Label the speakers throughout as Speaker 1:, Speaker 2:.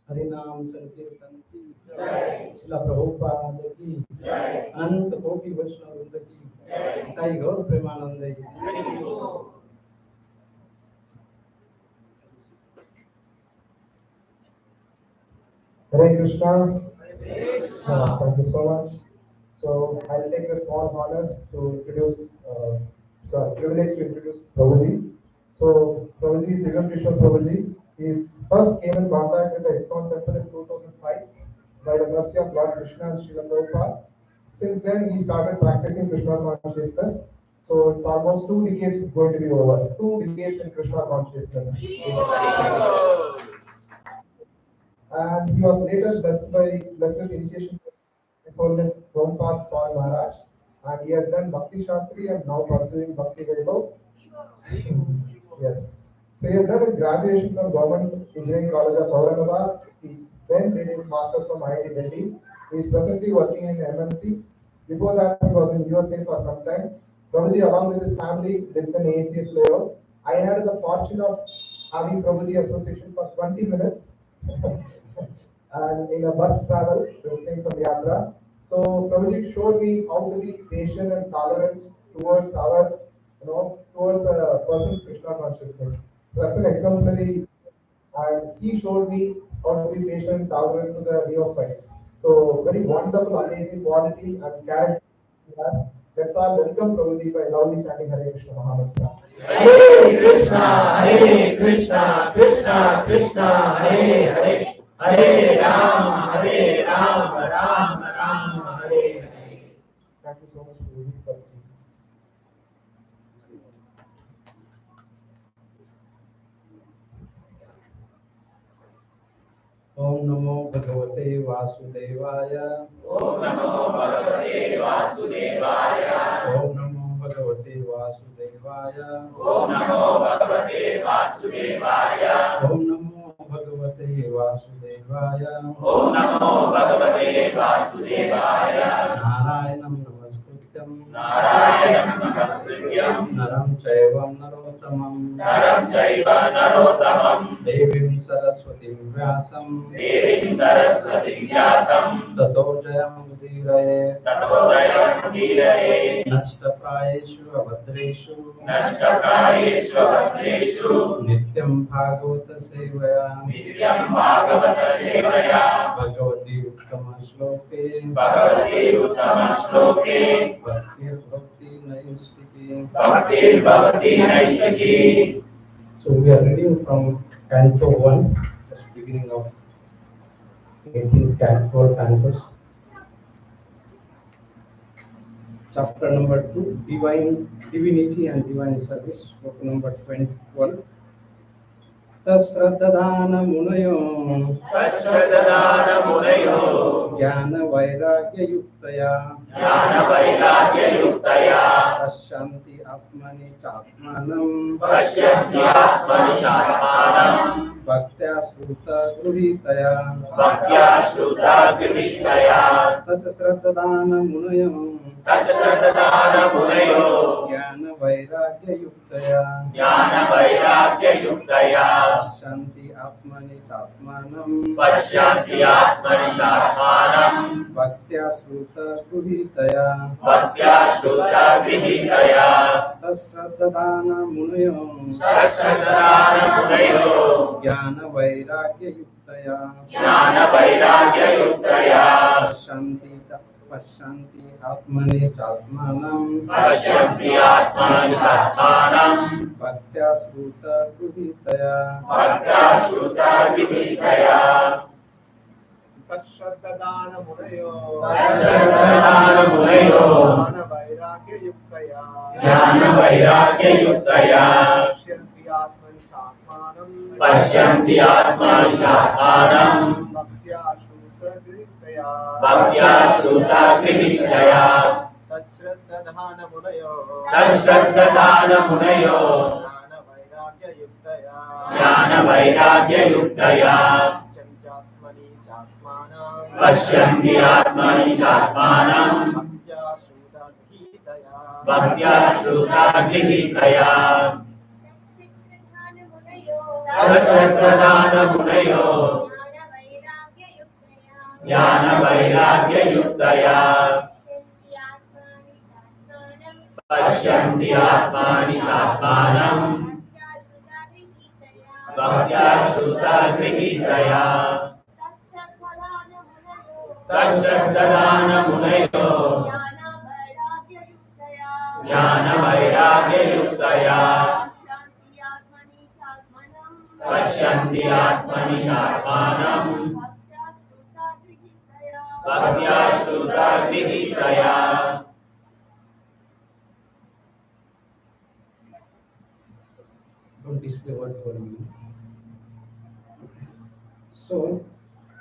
Speaker 1: हरिनाम संकीर्तन की जय, श्रील प्रभुपाद की जय, अनंत कोटि वैष्णव वृंद की जय, ताई गौर प्रेमानंद की
Speaker 2: Hare Krishna. Thank you so much. So I'll take the small honors to introduce, privilege to introduce Prabhuji. So Prabhuji is Yugal Kishore Prabhuji. He first came in contact with the ISKCON temple in 2005 by the mercy of Lord Krishna and Srila Prabhupada. Since then he started practicing Krishna consciousness. So it's almost 2 decades going to be over. 2 decades in Krishna consciousness. And he was later blessed with initiation with Holiness Prabhupada Swami Maharaj, and he has done Bhakti Shastri and now pursuing Bhakti Vaibhav. Yes. So he has done his graduation from Government Engineering College of Aurangabad. He then did his master's from IIT Delhi. He is presently working in MNC. Before that, he was in USA for some time. Prabhuji, along with his family, lives in ACS layout. I had the fortune of having Prabhuji association for 20 minutes. And in a bus travel, returning from Yatra. So Prabhuji showed me how to be patient and tolerant towards towards a person's Krishna consciousness. So that's an exemplary, and he showed me how to be patient and tolerant to the neophytes. So very wonderful, amazing quality and character he has. That's all. Welcome Prabhuji by loudly chanting Hare Krishna Mahamantra.
Speaker 3: Hare Krishna, Krishna Krishna, Hare Hare. Hare Ram, Ram Ram, Hare Hare.
Speaker 2: Thank you so much, Prabhuji, for
Speaker 1: ओम नमो भगवते वासुदेवाय।
Speaker 3: ओम नमो भगवते वासुदेवाय।
Speaker 1: ओम नमो भगवते वासुदेवाय।
Speaker 3: ओम नमो भगवते वासुदेवाय।
Speaker 1: ओम नमो भगवते वासुदेवाय।
Speaker 3: ओम नमो भगवते वासुदेवाय।
Speaker 1: नारायणं नमस्कृत्यं नरं चैव नरोत्तमं देवीं सरस्वतीं व्यासं ततो जयमुदीरये नष्टप्रायेषु अभद्रेषु नित्यं भागवत सेवया Bhagwati उत्तमश्लोके भक्तिर्भवति नैष्ठिकी। So we are reading from Canto 1, just beginning of 18th Canto, Cantos. Chapter number 2, Divinity and Divine Service, book number 21. तस्रद्दधान मुनयो ज्ञान वैराग्य युक्तया पश्यन्ति आत्मनि चात्मानं भक्त्या श्रुता गृहीतया तस्रद्दधान मुनयो ज्ञान वैराग्य युक्तया पश्यन्ति आत्मनि चात्मानं भक्त्या श्रुता गृहीतया तस्रद्दधान मुनयो ज्ञान वैराग्य युक्तया पश्यन्ति आत्मनि चात्मानं भक्त्या श्रुता गृहीतया तस्रद्दधान मुनयो ज्ञान वैराग्य युक्तया पश्यन्ति आत्मनि चात्मानं
Speaker 3: पश्यन्ति आत्मानि चात्मानं
Speaker 2: भक्त्या श्रुतगृहीतया
Speaker 3: भक्त्या श्रुतगृहीतया
Speaker 2: तच्छ्रद्धधानमुनयो
Speaker 3: तच्छ्रद्धधानमुनयो
Speaker 2: ज्ञानवैराग्ययुक्तया
Speaker 3: ज्ञानवैराग्ययुक्तया
Speaker 2: पश्यन्त्यात्मनि चात्मानं
Speaker 3: पश्यन्ति आत्मानि चात्मानं
Speaker 2: भक्त्या श्रुतगृहीतया
Speaker 3: भक्त्या श्रुतगृहीतया तच्छ्रद्धधानमुनयो ज्ञानवैराग्ययुक्तया पश्यन्ति आत्मानि चात्मानं भक्त्या श्रुतगृहीतया तच्छ्रद्धधानमुनयो ज्ञानवैराग्ययुक्तया पश्यन्ति आत्मनि चात्मानं भक्त्या श्रुतगृहीतया
Speaker 1: Don't display word for you. So,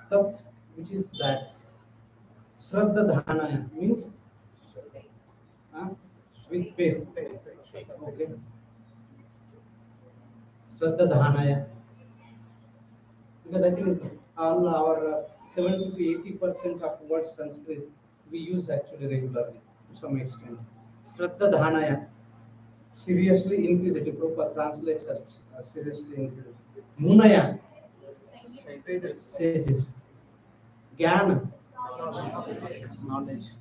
Speaker 1: tat, which is that, Shraddha Dhanaya means with faith. Okay. Shraddha Dhanaya. Because I think all our 70 to 80% of words Sanskrit we use actually regularly to some extent. Shraddha Dhanaya. Seriously inquisitive. Prabhupada translates as seriously inquisitive. Munaya, sages. Jnana, knowledge.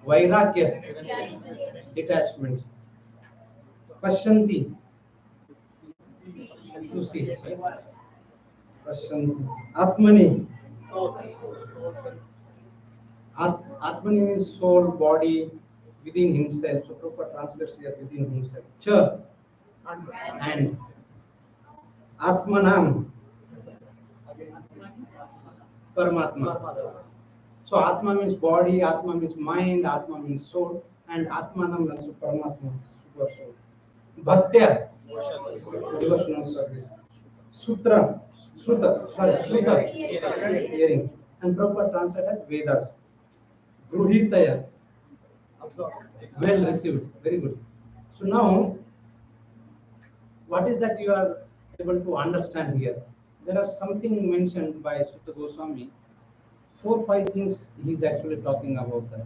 Speaker 1: Vairagya, detachment. Pashyanti, to see. Pashyanti. Atmani. Atmani means soul, body, within himself. So Prabhupada translates here within himself. Cha and Atmanam Paramatma. So Atma means body, Atma means mind, Atma means soul, and Atmanam also Paramatma, super soul. Bhaktya, devotional service. Sutra, hearing. And Prabhupada translates as Vedas. Gruhitaya, well received, very good. So now, what is that you are able to understand here? There are something mentioned by Sutta Goswami. 4 or 5 things he is actually talking about that.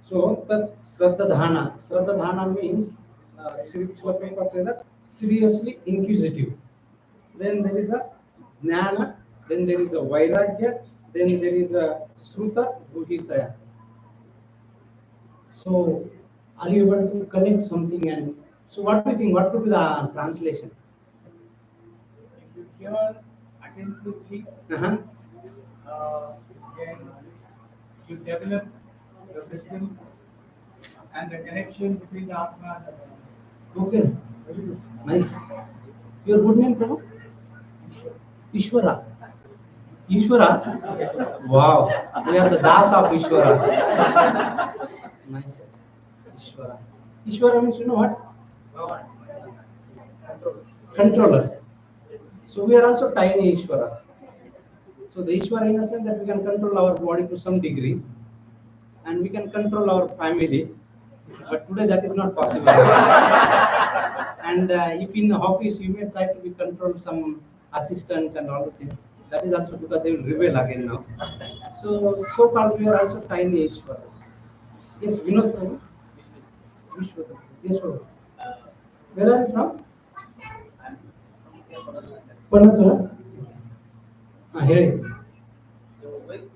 Speaker 1: So that Shraddha Dhana. Shraddha Dhana means Srila Prabhupada says that seriously inquisitive. Then there is a Jnana, then there is a Vairagya, then there is a Sruta Gruhitaya. So, are you able to connect something? And so, what do you think? What could be the translation?
Speaker 2: If you hear attentively, then you develop the wisdom and the connection between the Atma and the Brahman.
Speaker 1: Okay, very good. Nice. Your good name, Prabhu? Ishwara. Ishwara? Wow, we are the Das of Ishwara. Nice. Ishwara. Ishwara means, you know what? Controller. So we are also tiny Ishwara. So the Ishwara in a sense that we can control our body to some degree and we can control our family. But today that is not possible. And if in office you may try to be control some assistant and all those things, that is also because they will rebel again now. So called we are also tiny Ishwaras. Yes, Vinod Prabhu. Vishwata. Yes, Prabhu. Where are you from? Panathur. Here.
Speaker 4: So with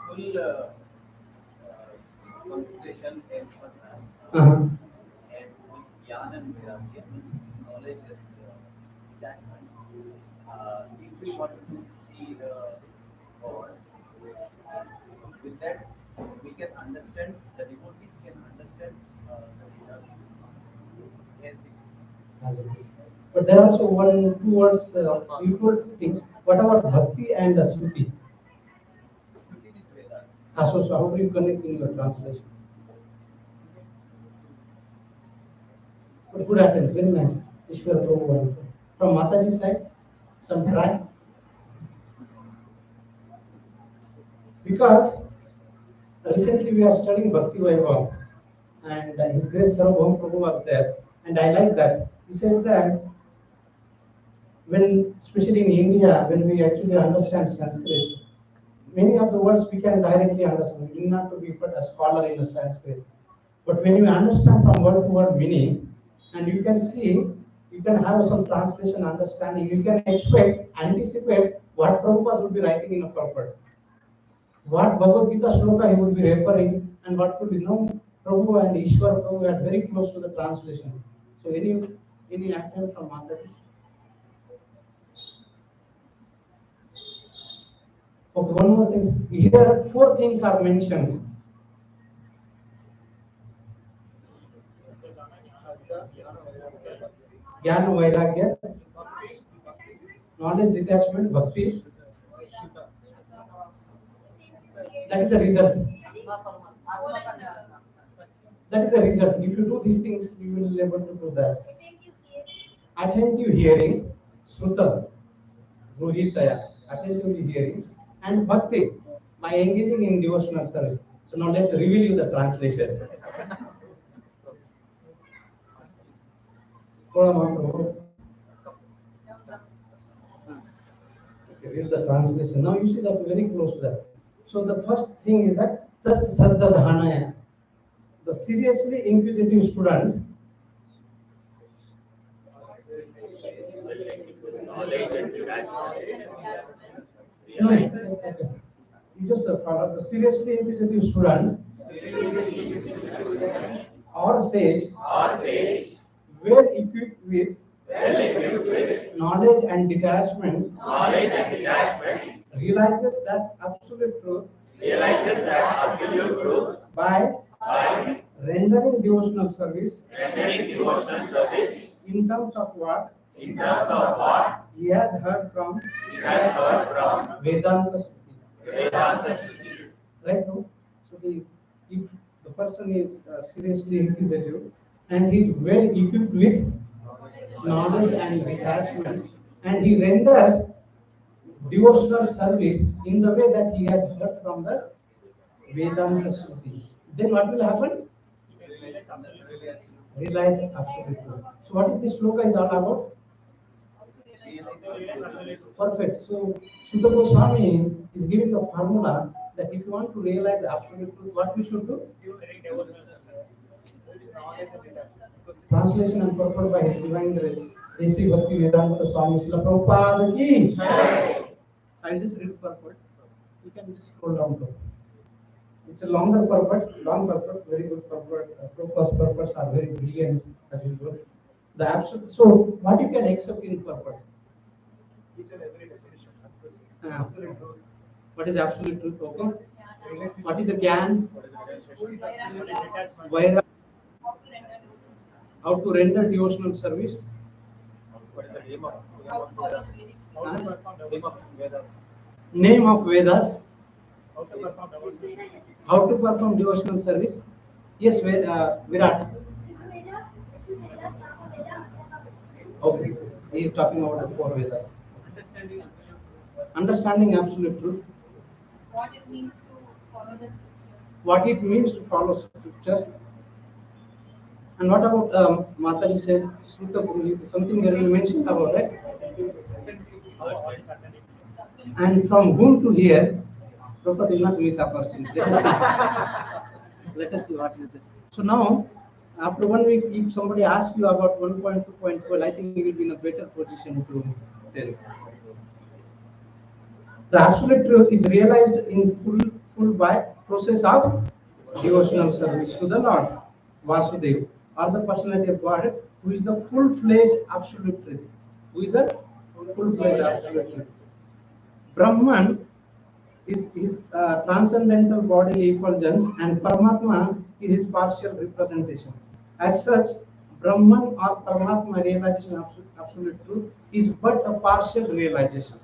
Speaker 4: full concentration and and with Jnana and Vairagya, knowledge is detachment. If we want to see the God, with that we can understand, the devotees can understand the Vedas as it is.
Speaker 1: As it is. But there are also 1 2 words, you told 2 things. What about Bhakti and Shruti?
Speaker 4: Shruti is Vedas.
Speaker 1: So how do you connect in your translation? But good attempt, very nice. Ishwara Prabhu. From Mataji's side? Some try. Because recently we are studying Bhakti Vaibhav and His Grace Sarvabhaum Prabhu was there, and I like that. He said that when, especially in India, when we actually understand Sanskrit, many of the words we can directly understand. We do not have to be a scholar in a Sanskrit. But when you understand from word to word meaning, and you can see, you can have some translation understanding, you can expect, anticipate what Prabhupada would be writing in a purport. What Bhagavad Gita shloka he would be referring, and what could be known. Prabhu and Ishwar Prabhu are very close to the translation. So any attempt from others? Okay, one more thing. Here, 4 things are mentioned. Jnana, Vairagya, knowledge, detachment, bhakti. That is the result. That is the result. If you do these things, you will be able to do that. Attentive hearing, Sruta, Gruhitaya, attentively hearing, and Bhakti, by engaging in devotional service. So now let's reveal you the translation. Okay, read the translation. Now you see that very close to that. So the first thing is that Tas Saddha Dhanaya, the seriously inquisitive student.
Speaker 3: Knowledge and detachment.
Speaker 1: No, okay. You just follow the seriously inquisitive student or sage, well equipped with knowledge and detachment, realizes that absolute truth by rendering devotional service in terms of what he has heard from Vedanta Shruti. Right now, so if the person is seriously inquisitive and he is well equipped with knowledge and detachment, and he renders devotional service in the way that he has heard from the Vedanta Shruti, then what will happen? Realize absolute truth. So what is this sloka is all about? Perfect. So Sutta Goswami is giving the formula that if you want to realize absolute truth, what we should do? Translation and purport by His Divine Grace, A.C. Bhakti Vedanta Swami Srila Prabhupada ki. I'll just read purport. You can just scroll down to. It's a longer purport, long purport, very good purport. Prabhupada's purports are very brilliant as usual. The absolute. So what you can accept in purport?
Speaker 2: Each and every definition.
Speaker 1: Absolute truth. What is absolute truth? Okay. What is a gyan? Vaira. How to render devotional service?
Speaker 2: What is the name of Vedas?
Speaker 1: Name of Vedas. How to perform devotional service? Yes, Virat. Okay, he is talking about the 4 Vedas. Understanding absolute truth.
Speaker 5: What it means to follow the scriptures.
Speaker 1: What it means to follow scripture. And what about Mataji said Sruta Guru, something that we mentioned about, right? And from whom to hear? Prabhupada will not miss opportunity. Let us see. Let us see what is that. So now, after 1 week, if somebody asks you about 1.2.12, I think you will be in a better position to tell. The absolute truth is realized in full by process of devotional service to the Lord, Vasudeva, or the personality of God, who is the full-fledged absolute truth. Who is the full-fledged absolute truth? Brahman is his transcendental bodily effulgence, and Paramatma is his partial representation. As such, Brahman or Paramatma realization of absolute truth is but a partial realization.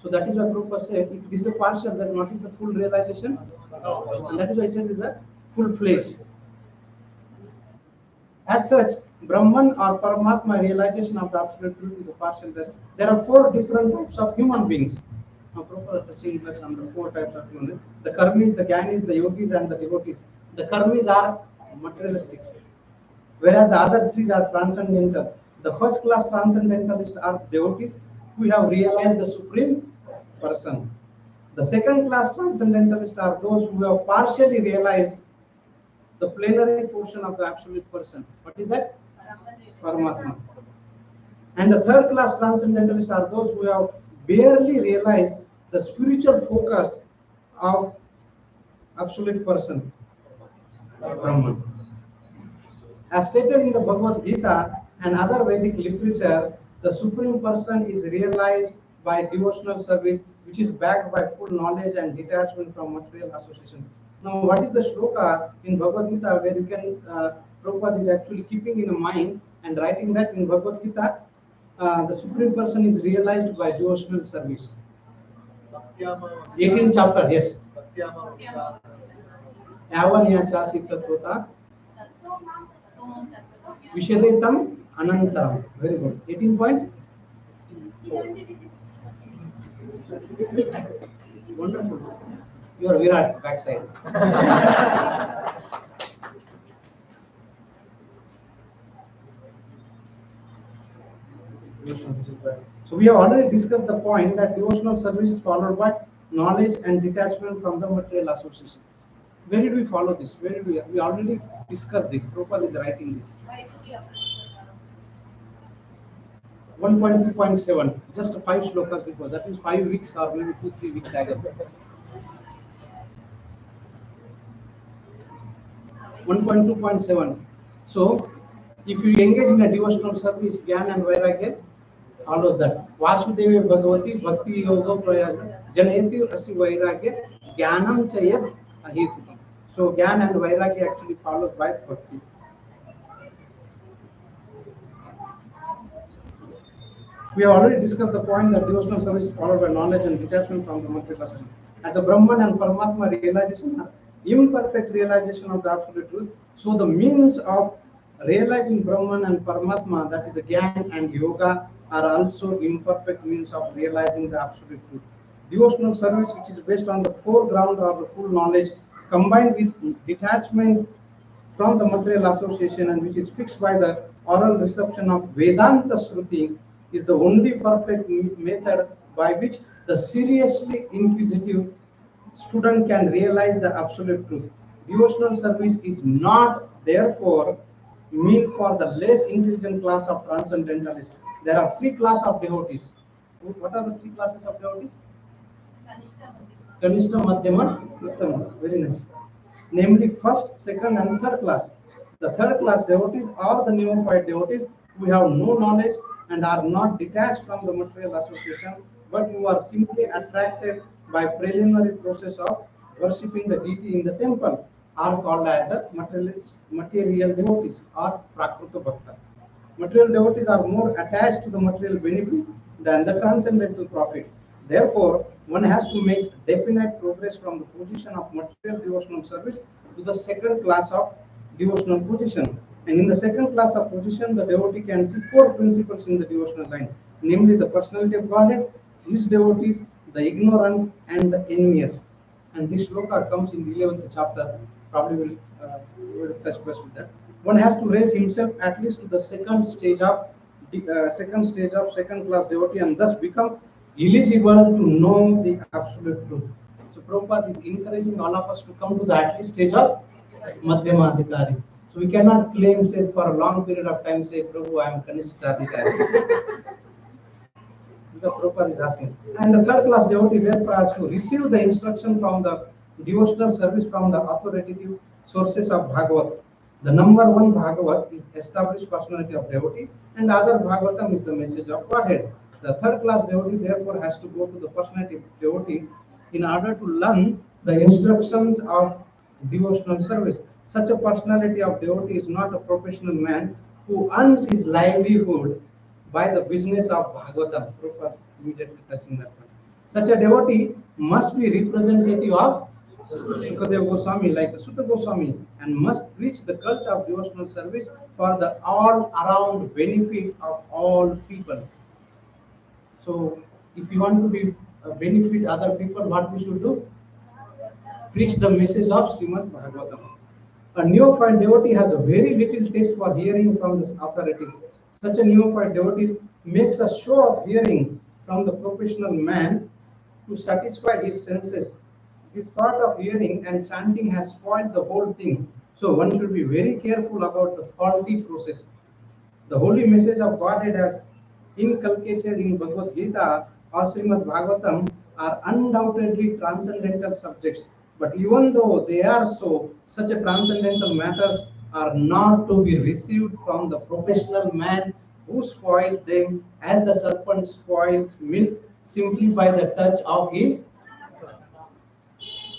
Speaker 1: So that is why Prabhupada said, if this is a partial, then what is the full realization? And that is why I said it is a full-fledged. As such, Brahman or Paramatma realization of the absolute truth is the partial test. There are four different types of human beings. Now, Prabhupada touching us on the four types of human beings. The karmis, the gyanis, the yogis, and the devotees. The karmis are materialistic, whereas the other three are transcendental. The first class transcendentalists are devotees who have realized the supreme person. The second class transcendentalists are those who have partially realized the plenary portion of the absolute person. What is that? Paramatma. And the third class transcendentalists are those who have barely realized the spiritual focus of absolute person, Brahman. As stated in the Bhagavad Gita and other Vedic literature, the Supreme Person is realized by devotional service, which is backed by full knowledge and detachment from material association. Now, what is the shloka in Bhagavad Gita where you can, Prabhupada is actually keeping in mind and writing that in Bhagavad Gita, the Supreme Person is realized by devotional service. 18th chapter, yes. Yavanyacha sitattvata Vishadetam Anantaram. Very good. 18 point. Wonderful. You are Virat backside. So we have already discussed the point that devotional service is followed by knowledge and detachment from the material association. Where did we follow this? Where did we already discussed this. Prabhupada is writing this. 1.2.7, just 5 shlokas before. That is 5 weeks or maybe 2-3 weeks ago. 1.2.7. So, if you engage in a devotional service, Gyan and Vairagya follows that. Vasudeva Bhagavati Bhakti Yoga Prayasa Janayati Asi Vairagya Gyanam Chayat Ahetukam. So, Gyan and Vairagya actually follows by Bhakti. We have already discussed the point that devotional service is followed by knowledge and detachment from the material association. As a Brahman and Paramatma realization are imperfect realization of the absolute truth, so the means of realizing Brahman and Paramatma, that is Gyan and Yoga, are also imperfect means of realizing the absolute truth. Devotional service, which is based on the foreground or the full knowledge, combined with detachment from the material association and which is fixed by the oral reception of Vedanta Shruti, is the only perfect method by which the seriously inquisitive student can realize the absolute truth. Devotional service is not, therefore, meant for the less intelligent class of transcendentalists. There are 3 classes of devotees. What are the 3 classes of devotees? Kanishta, Madhyama, Uttama. Very nice. Namely, first, second, and third class. The third class devotees are the neophyte devotees who have no knowledge and are not detached from the material association, but who are simply attracted by preliminary process of worshipping the deity in the temple, are called as a material devotees or Prakruta Bhakta. Material devotees are more attached to the material benefit than the transcendental profit. Therefore, one has to make definite progress from the position of material devotional service to the second class of devotional position. And in the second class of position, the devotee can see 4 principles in the devotional line, namely the personality of Godhead, his devotees, the ignorant, and the envious. And this shloka comes in the 11th chapter. Probably will touch base with that. One has to raise himself at least to the second stage of second class devotee and thus become eligible to know the absolute truth. So Prabhupada is encouraging all of us to come to the at least stage of Madhyama Adhikari. So we cannot claim, say, for a long period of time, say, Prabhu, I am Kanishta Adhikari. Because Prabhupada is asking. And the third class devotee therefore has to receive the instruction from the devotional service from the authoritative sources of Bhagavat. The number 1 Bhagavat is established personality of devotee, and other Bhagavatam is the message of Godhead. The third class devotee therefore has to go to the personality of devotee in order to learn the instructions of devotional service. Such a personality of devotee is not a professional man who earns his livelihood by the business of Bhagavatam. Prabhupada immediately touching that point. Such a devotee must be representative of Sukadev Goswami, like Sutta Goswami, and must preach the cult of devotional service for the all around benefit of all people. So, if you want to be benefit other people, what we should do? Preach the message of Srimad Bhagavatam. A neophyte devotee has a very little taste for hearing from the authorities. Such a neophyte devotee makes a show of hearing from the professional man to satisfy his senses. The thought of hearing and chanting has spoiled the whole thing. So one should be very careful about the faulty process. The holy message of Godhead as inculcated in Bhagavad Gita or Srimad Bhagavatam are undoubtedly transcendental subjects. But even though they are so, such a transcendental matters are not to be received from the professional man who spoils them as the serpent spoils milk simply by the touch of his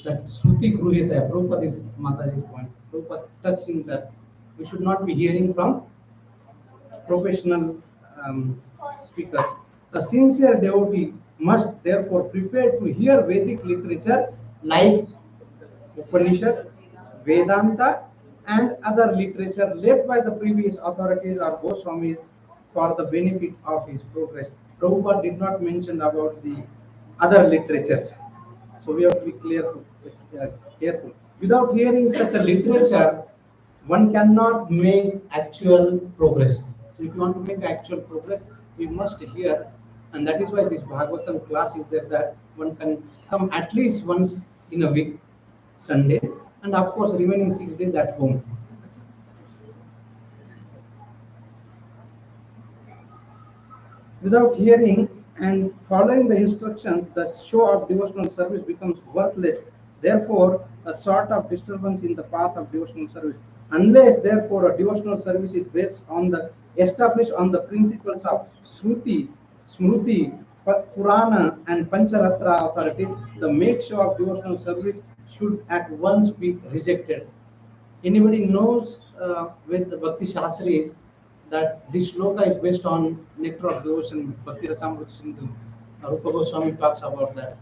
Speaker 1: that Shruti Gruhita. Prabhupada is Mataji's point. Prabhupada touching that we should not be hearing from professional speakers. A sincere devotee must therefore prepare to hear Vedic literature like Upanishad, Vedanta, and other literature led by the previous authorities or Goswamis for the benefit of his progress. Prabhupada did not mention about the other literatures. So we have to be careful. Without hearing such a literature, one cannot make actual progress. So if you want to make actual progress, we must hear, and that is why this Bhagavatam class is there, that one can come at least once in a week, Sunday, and of course remaining 6 days at home. Without hearing and following the instructions, the show of devotional service becomes worthless. Therefore, a sort of disturbance in the path of devotional service. Unless, therefore, a devotional service is based on the established on the principles of Shruti, Smruti, Purana, and Pancharatra authority, the make show of devotional service should at once be rejected. Anybody knows with the Bhakti Shastris that this shloka is based on nectar of devotion, Bhakti Rasamrita Sindhu. Rupa Goswami talks about that.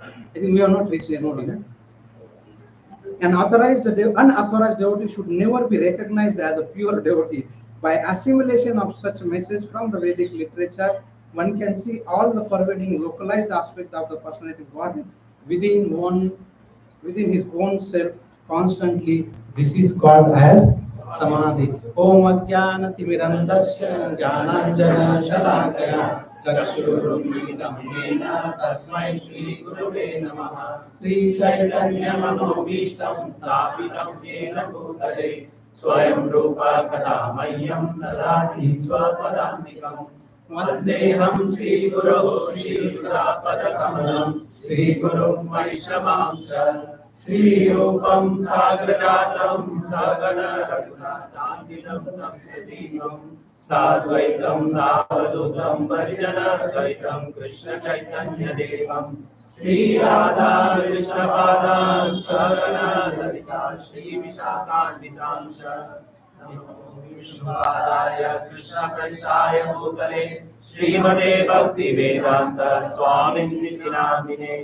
Speaker 1: I think we are not reached anybody. An unauthorized devotee should never be recognized as a pure devotee. By assimilation of such message from the Vedic literature, one can see all the pervading localized aspect of the personality of God within his own self constantly. This is called as samadhi. Om Ajnana Timirandasya Jnananjana Shalakaya Chakshurunmilitam Yena Tasmai Shri Gurave Namaha Sri Chaitanya Manobhishtam Sthapitam Yena Bhutale Swayam Rupa Kadamayyam Tadati Swapadantikam Vandeham Sri Guru Sri Padakamalam Sri Guru Vaishnavamsa Sri Rupam Sagrajatam Sagana Raghunatanditam Namsajivam Sadvaitam Savadutam Varijana Saitam Krishna Chaitanya Devam Sri Radha Krishna Padam Sagana Lalita Sri Vishakanitamsa Vishnupadaya Krishna Prasaya Bhutale Srimate Bhakti Vedanta Swamin Nityanamine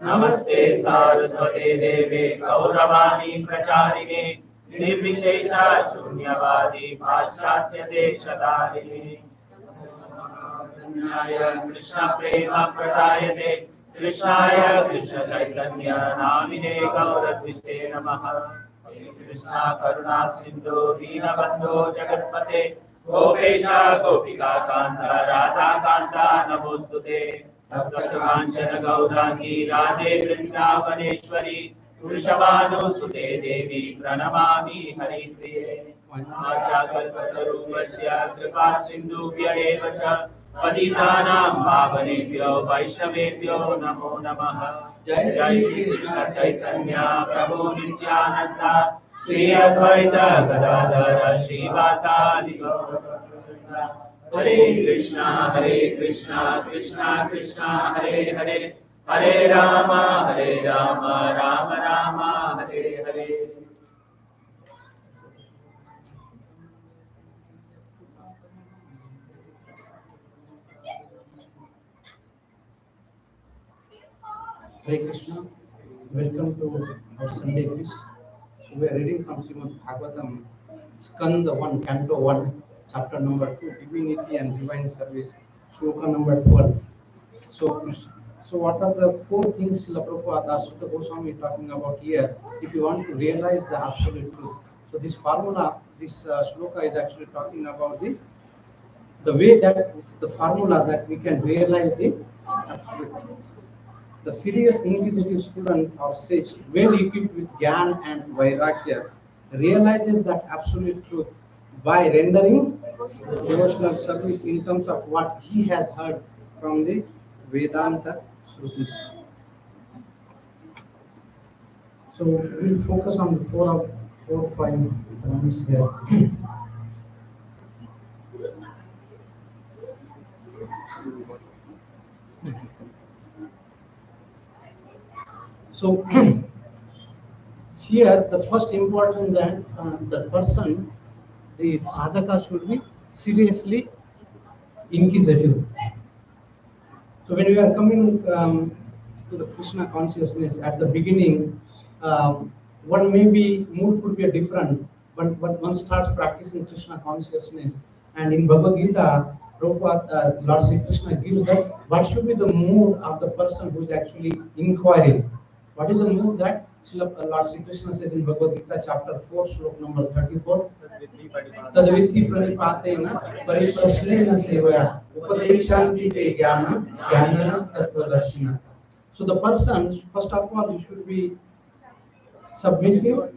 Speaker 1: Namaste Saraswate Deve Gauravani Pracharine Nirvishesha Shunyavadi Paschatya Deshadarine Naya Krishna Prema Pradayate Krishnaya Krishna Chaitanya Namine Gauraviste Namaha Krishna Karuna Sindhu Dinabandho Jagatpate Gopesha Gopika Kanta Radha Kanta Namostute Taptakanchana Gaurangi Radhe Vrindavaneshwari Vrishabhanusute Devi Pranamami Haripriye Vachakalpatarupasya Kripa Sindhubhya eva cha Patitanam Pavanebhyo Vaishnavebhyo Namo Namaha Jai Shri Krishna Chaitanya Prabhu Nityananda Shri Advaita Gadadhara Srivasadi Gaura Hare Krishna, Krishna Krishna, Hare Hare, Hare Rama, Rama Rama, Hare Hare. Hare Krishna. Welcome to our Sunday feast. So we are reading from Srimad Bhagavatam, Skanda 1, Canto 1, chapter number 2, Divinity and Divine Service, Shloka number 12. So, so what are the four things Srila Prabhupada Sutta Goswami is talking about here? If you want to realize the absolute truth. So this formula, this shloka is actually talking about the way that the formula that we can realize the absolute truth. The serious inquisitive student or sage, well equipped with Gyan and Vairagya, realizes that absolute truth by rendering devotional service in terms of what he has heard from the Vedanta Shrutis. So we'll focus on the four or five points here. So here the first important that the person, the sadhaka should be seriously inquisitive. So when we are coming to the Krishna consciousness at the beginning, one maybe mood could be a different, but one starts practicing Krishna consciousness, and in Bhagavad Gita, Prabhupada, Lord Sri Krishna gives that what should be the mood of the person who is actually inquiring. What is the mood that Lord Sri Krishna says in Bhagavad Gita, chapter 4, slok number 34? Tadvitti pranipatena pariprashnena sevaya upadeshanti te jnana jnananas tattvadarshina. So the person, first of all, you should be submissive,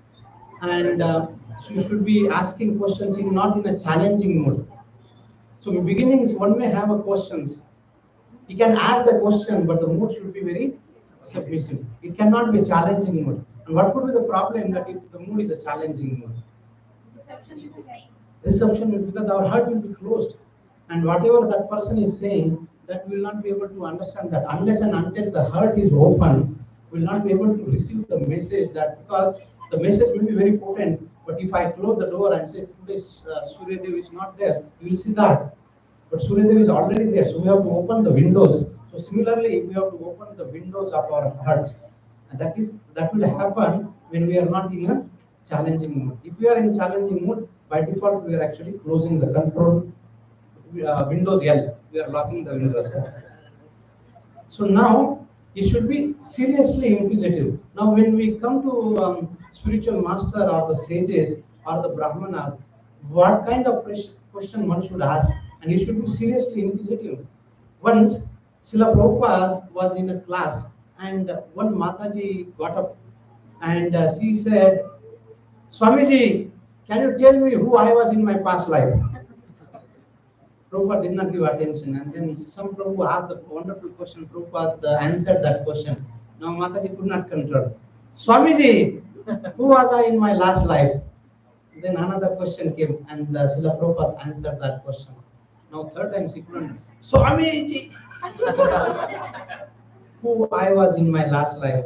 Speaker 1: and so you should be asking questions in not in a challenging mood. So in beginnings, one may have a questions. He can ask the question, but the mood should be very submissive. It cannot be a challenging mood. And what could be the problem that if the mood is a challenging mood? Reception will, because our heart will be closed, and whatever that person is saying, that we will not be able to understand that unless and until the heart is open, we will not be able to receive the message, that because the message will be very potent, but if I close the door and say today Surya Dev is not there, you will see that. But Surya Dev is already there, so we have to open the windows. So similarly, we have to open the windows of our hearts, and that will happen when we are not in a challenging mood. If we are in challenging mood, by default we are actually closing the control Windows L. We are locking the windows. So now it should be seriously inquisitive. Now when we come to spiritual master or the sages or the brahmanas, what kind of question one should ask? And you should be seriously inquisitive. Once Srila Prabhupada was in a class, and one Mataji got up and she said, Swamiji, can you tell me who I was in my past life? Prabhupada did not give attention, and then some Prabhu asked the wonderful question. Prabhupada answered that question. Now Mataji could not control. Swamiji, who was I in my last life? Then another question came, and Srila Prabhupada answered that question. Now third time she couldn't. Swamiji, who I was in my last life?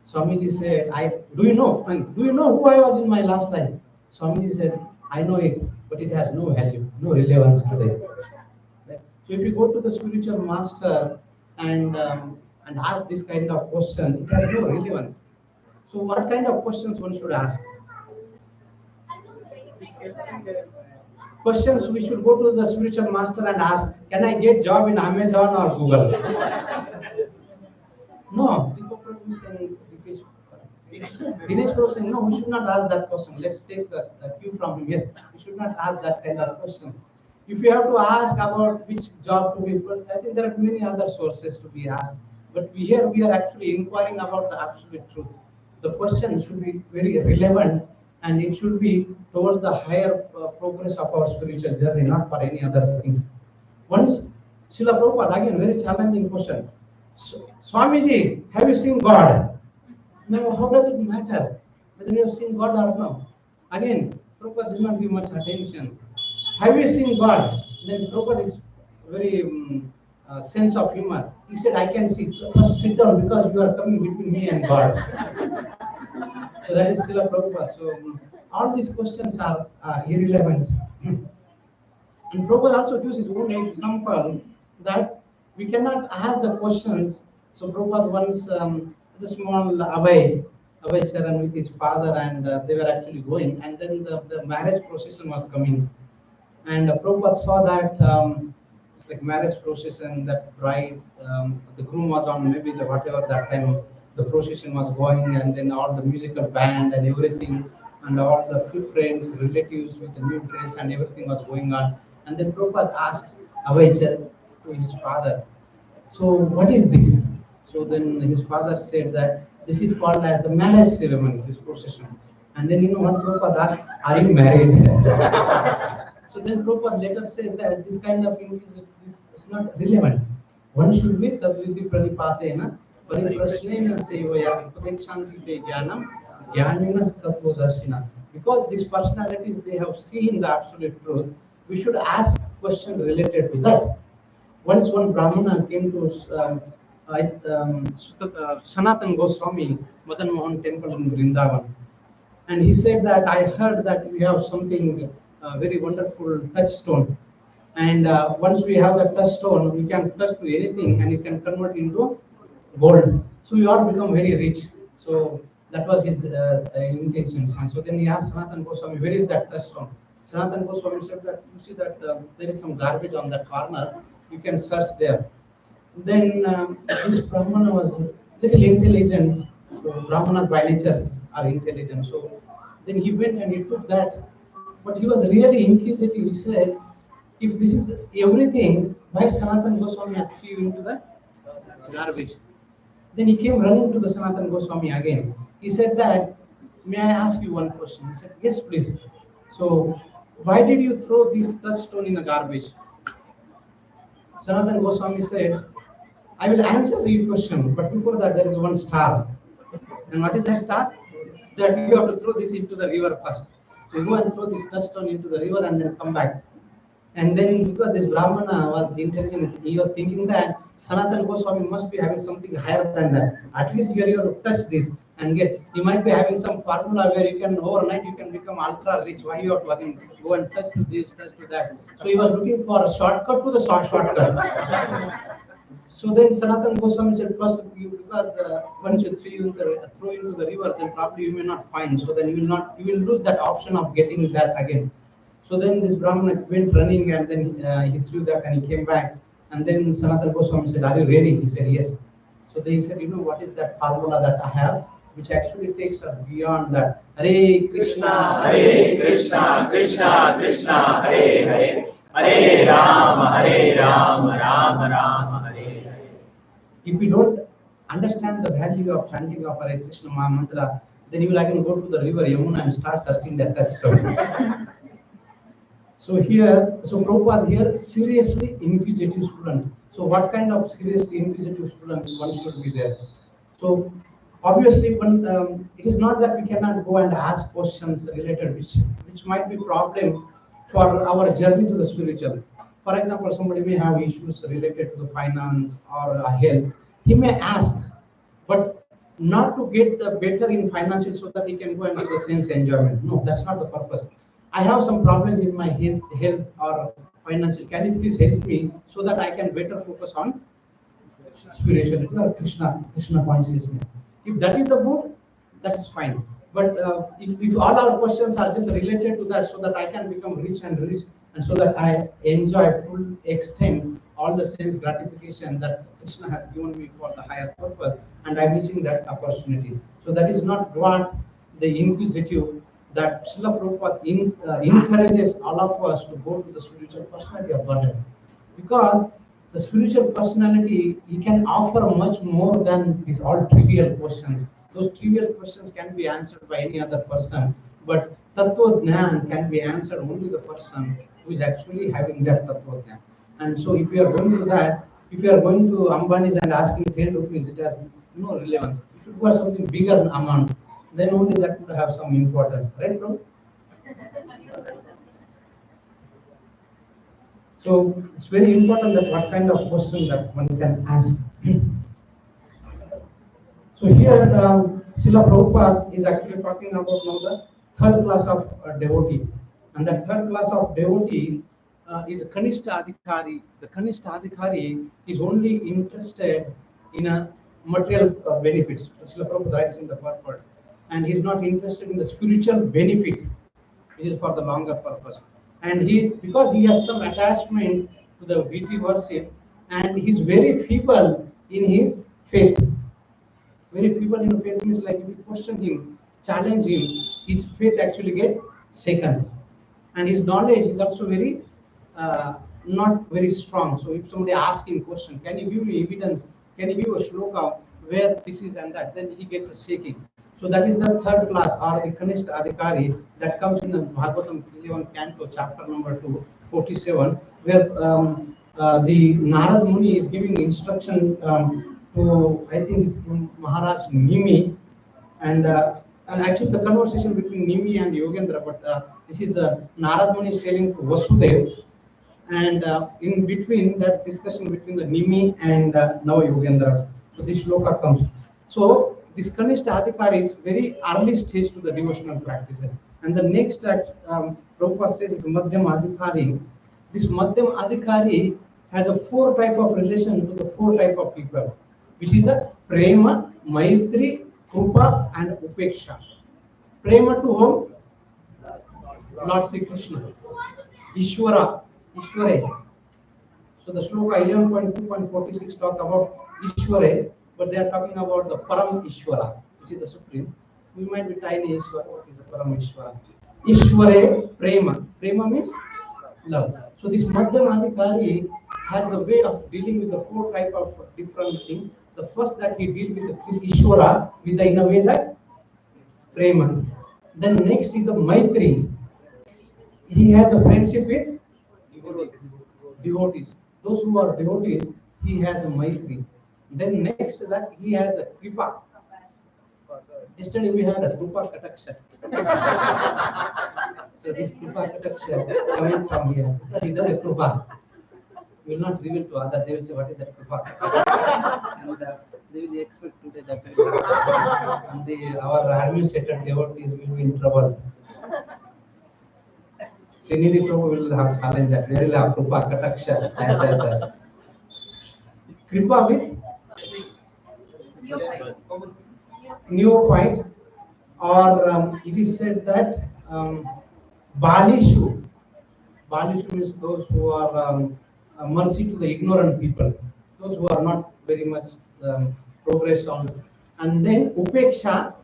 Speaker 1: Swamiji said, do you know who I was in my last life? Swamiji said, I know it, but it has no value, no relevance today. Right? So if you go to the spiritual master and ask this kind of question, it has no relevance. So what kind of questions one should ask? Questions we should go to the spiritual master and ask, can I get job in Amazon or Google? No, Deepak Prabhu is saying, Dinesh Prabhu saying, no, we should not ask that question. Let's take a cue from him. Yes, we should not ask that kind of question. If you have to ask about which job to be put, I think there are many other sources to be asked. But here we are actually inquiring about the absolute truth. The question should be very relevant, and it should be towards the higher progress of our spiritual journey, not for any other things. Once, Srila Prabhupada, again, very challenging question. Swamiji, have you seen God? Now, how does it matter whether you have seen God or not? Again, Prabhupada did not give much attention. Have you seen God? Then Prabhupada is very sense of humor. He said, I can see. First sit down because you are coming between me and God. So that is Srila Prabhupada. So all these questions are irrelevant. And Prabhupada also gives his own example that we cannot ask the questions. So Prabhupada once the small Abhay Charan with his father, and they were actually going, and then the marriage procession was coming. And Prabhupada saw that it's like marriage procession, that bride, the groom was on maybe the whatever that time the procession was going, and then all the musical band and everything, and all the few friends, relatives with the new dress and everything was going on. And then Prabhupada asked Avaichar to his father, so what is this? So then his father said that this is called as the marriage ceremony, this procession. And then you know what Prabhupada asked, are you married? So then Prabhupada later says that this kind of thing is not relevant. One should be tadvidi pranipatena pariprasnena sevaya upadekshantite jnanam jnanena tattvadarshina. Because these personalities, they have seen the absolute truth, we should ask questions related to that. Once one Brahmana came to Sanatan Goswami, Madan Mohan temple in Vrindavan. And he said that I heard that we have something very wonderful touchstone. And once we have that touchstone, we can touch to anything and it can convert into gold. So we all become very rich. So that was his intentions. And so then he asked Sanatan Goswami, where is that touchstone? Sanatan Goswami said that you see that there is some garbage on that corner. You can search there. Then this Brahmana was little intelligent. So Brahmanas by nature are intelligent. So then he went and he took that. But he was really inquisitive. He said, if this is everything, why Sanatan Goswami has threw you into the garbage? Then he came running to the Sanatan Goswami again. He said that, may I ask you one question? He said, yes, please. So why did you throw this touchstone in the garbage? Sanatan Goswami said, I will answer your question, but before that there is one star. And what is that star? That you have to throw this into the river first. So you go and throw this touchstone into the river and then come back. And then because this Brahmana was intelligent, he was thinking that Sanatan Goswami must be having something higher than that. At least here you have to touch this and get. He might be having some formula where you can overnight you can become ultra rich. Why you have to again go and touch to this, touch to that? So he was looking for a shortcut to the shortcut. So then Sanatan Goswami said, first you because once you throw into the river, then probably you may not find. So then you will lose that option of getting that again. So then this Brahmana went running and then he threw that and he came back. And then Sanatan Goswami said, are you ready? He said, yes. So they said, you know, what is that formula that I have, which actually takes us beyond that. Hare Krishna,
Speaker 3: Krishna, Krishna, Hare Hare, Hare Ram, Ram, Hare Hare.
Speaker 1: If we don't understand the value of chanting of Hare Krishna Maha Mantra, then you will again go to the river Yamuna and start searching that touchstone. So Prabhupada here, seriously inquisitive student. So what kind of seriously inquisitive students one should be there? So obviously, it is not that we cannot go and ask questions related, which might be problem for our journey to the spiritual. For example, somebody may have issues related to the finance or health. He may ask, but not to get better in financial so that he can go and do the sense enjoyment. No, that's not the purpose. I have some problems in my health or financial. Can you please help me so that I can better focus on spirituality or Krishna consciousness? If that is the mood, that is fine. But if all our questions are just related to that, so that I can become rich, and so that I enjoy full extent all the sense gratification that Krishna has given me for the higher purpose, and I'm missing that opportunity. So that is not what the inquisitive that Srila Prabhupada encourages all of us to go to the spiritual personality of Godhead. Because the spiritual personality, he can offer much more than these all trivial questions. Those trivial questions can be answered by any other person, but Tattva Jnana can be answered only the person who is actually having that Tattva Jnana. And so if you are going to that, if you are going to Ambani's and asking 10 rupees, it has no relevance. If you go something bigger amount, then only that would have some importance, right, bro? So it's very important that what kind of question that one can ask. So here, Srila Prabhupada is actually talking about now the third class of devotee, and that third class of devotee is a Kanishta Adhikari. The Kanishta Adhikari is only interested in a material benefits. Srila Prabhupada writes in the purport, and he's not interested in the spiritual benefit, which is for the longer purpose. And he's because he has some attachment to the deity worship, and he's very feeble in his faith. Very feeble in faith means like if you question him, challenge him, his faith actually get shaken, and his knowledge is also very not very strong. So if somebody asks him question, can you give me evidence? Can you give a shloka where this is and that? Then he gets a shaking. So that is the third class or the Kanishta Adhikari that comes in the Bhagavatam 11th canto, chapter number 2, 47, where the Narad Muni is giving instruction to, I think it's to Maharaj Nimi, and actually the conversation between Nimi and Yogendra, but this is Narad Muni is telling to Vasudev, and in between that discussion between the Nimi and Nava Yogendras. So this shloka comes. So this Kanishta Adhikari is very early stage to the devotional practices. And the next Prabhupada says is Madhyam Adhikari. This Madhyam Adhikari has a 4 type of relation to the 4 type of people, which is a Prema, Maitri, Krupa and Upeksha. Prema to whom? Lord Sri Krishna. Ishvara, Ishvare. So the shloka 11.2.46 talk about Ishvare, but they are talking about the Param Ishvara, which is the Supreme. We might be tiny Ishvara. What is the Param Ishvara? Ishvare Prema. Prema means love. So this Madhyam Adhikari has a way of dealing with the 4 type of different things. The first that he deals with the Ishvara with the in a way that Prema. Then next is a Maitri. He has a friendship with devotees. Those who are devotees, he has a Maitri. Then next that he has a Kripa. Yesterday we had a Kripa Kataksha. So this Kripa Kataksha coming from here, because he does a Kripa. Will not reveal to others. They will say, what is that Kripa? And they will expect today that and our administrator devotees will be in trouble. Srinidhi Prabhu will have challenged that. Where will have Kripa Kataksha? Kripa with neophytes, or it is said that Balishu. Balishu means those who are mercy to the ignorant people, those who are not very much progressed on this. And then Upeksha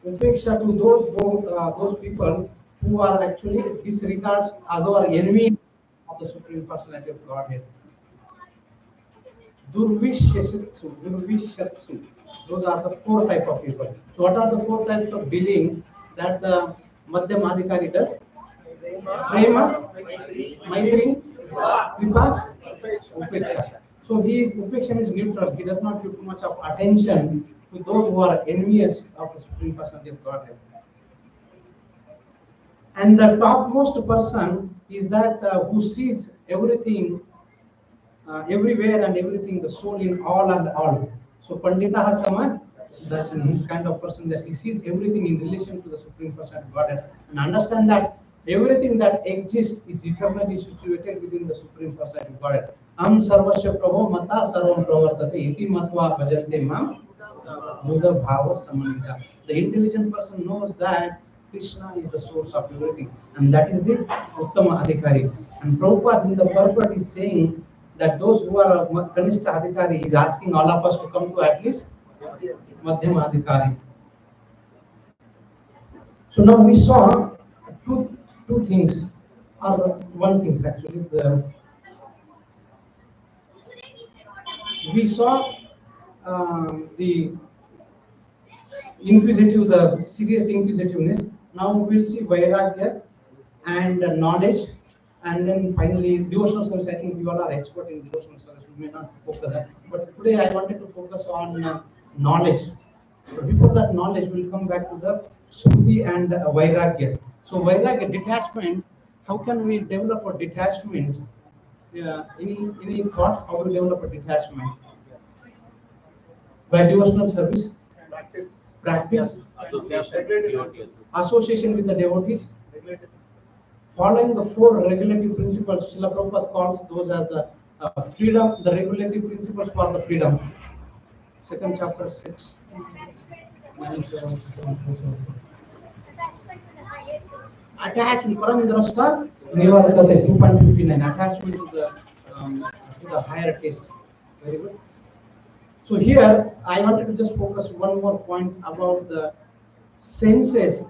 Speaker 1: to those people who are actually disregards or enemy of the Supreme Personality of Godhead. Durvishyatsu. Those are the 4 type of people. So what are the 4 types of dealing that the Madhyam Adhikari does? Prema, Maitri, Kripa, Upeksha. So Upeksha is neutral. He does not give too much of attention to those who are enemies of the Supreme Personality of Godhead. And the topmost person is that who sees everything, everywhere and everything, the soul in all and all. So Pandita Saman Darshan, he's kind of person that he sees everything in relation to the Supreme Personality of Godhead and understand that everything that exists is eternally situated within the Supreme Personality of Godhead. Am sarvasya prabho mata sarvam pravartate iti matva bhajante mam buddha bhava samanita. The intelligent person knows that Krishna is the source of everything, and that is the Uttama Adhikari. And Prabhupada in the purport is saying that those who are Kanishta Adhikari is asking all of us to come to at least Madhyam Adhikari. So now we saw two things, or one thing actually. We saw the inquisitive, the serious inquisitiveness. Now we will see Vairagya and knowledge, and then finally devotional service. I think we all are expert in devotional service. We may not focus on that, but today I wanted to focus on knowledge. But before that knowledge, we'll come back to the Shruti and Vairagya. So Vairagya, detachment. How can we develop a detachment? Any thought how to develop a detachment? By devotional service. Practice. Association with the devotees. Following the 4 regulative principles, Srila Prabhupada calls those as the freedom, the regulative principles for the freedom. Second chapter 6. Attachment, Paramdrashta Nivartate 2.59. Attachment to the higher taste. Very good. So here I wanted to just focus one more point about the senses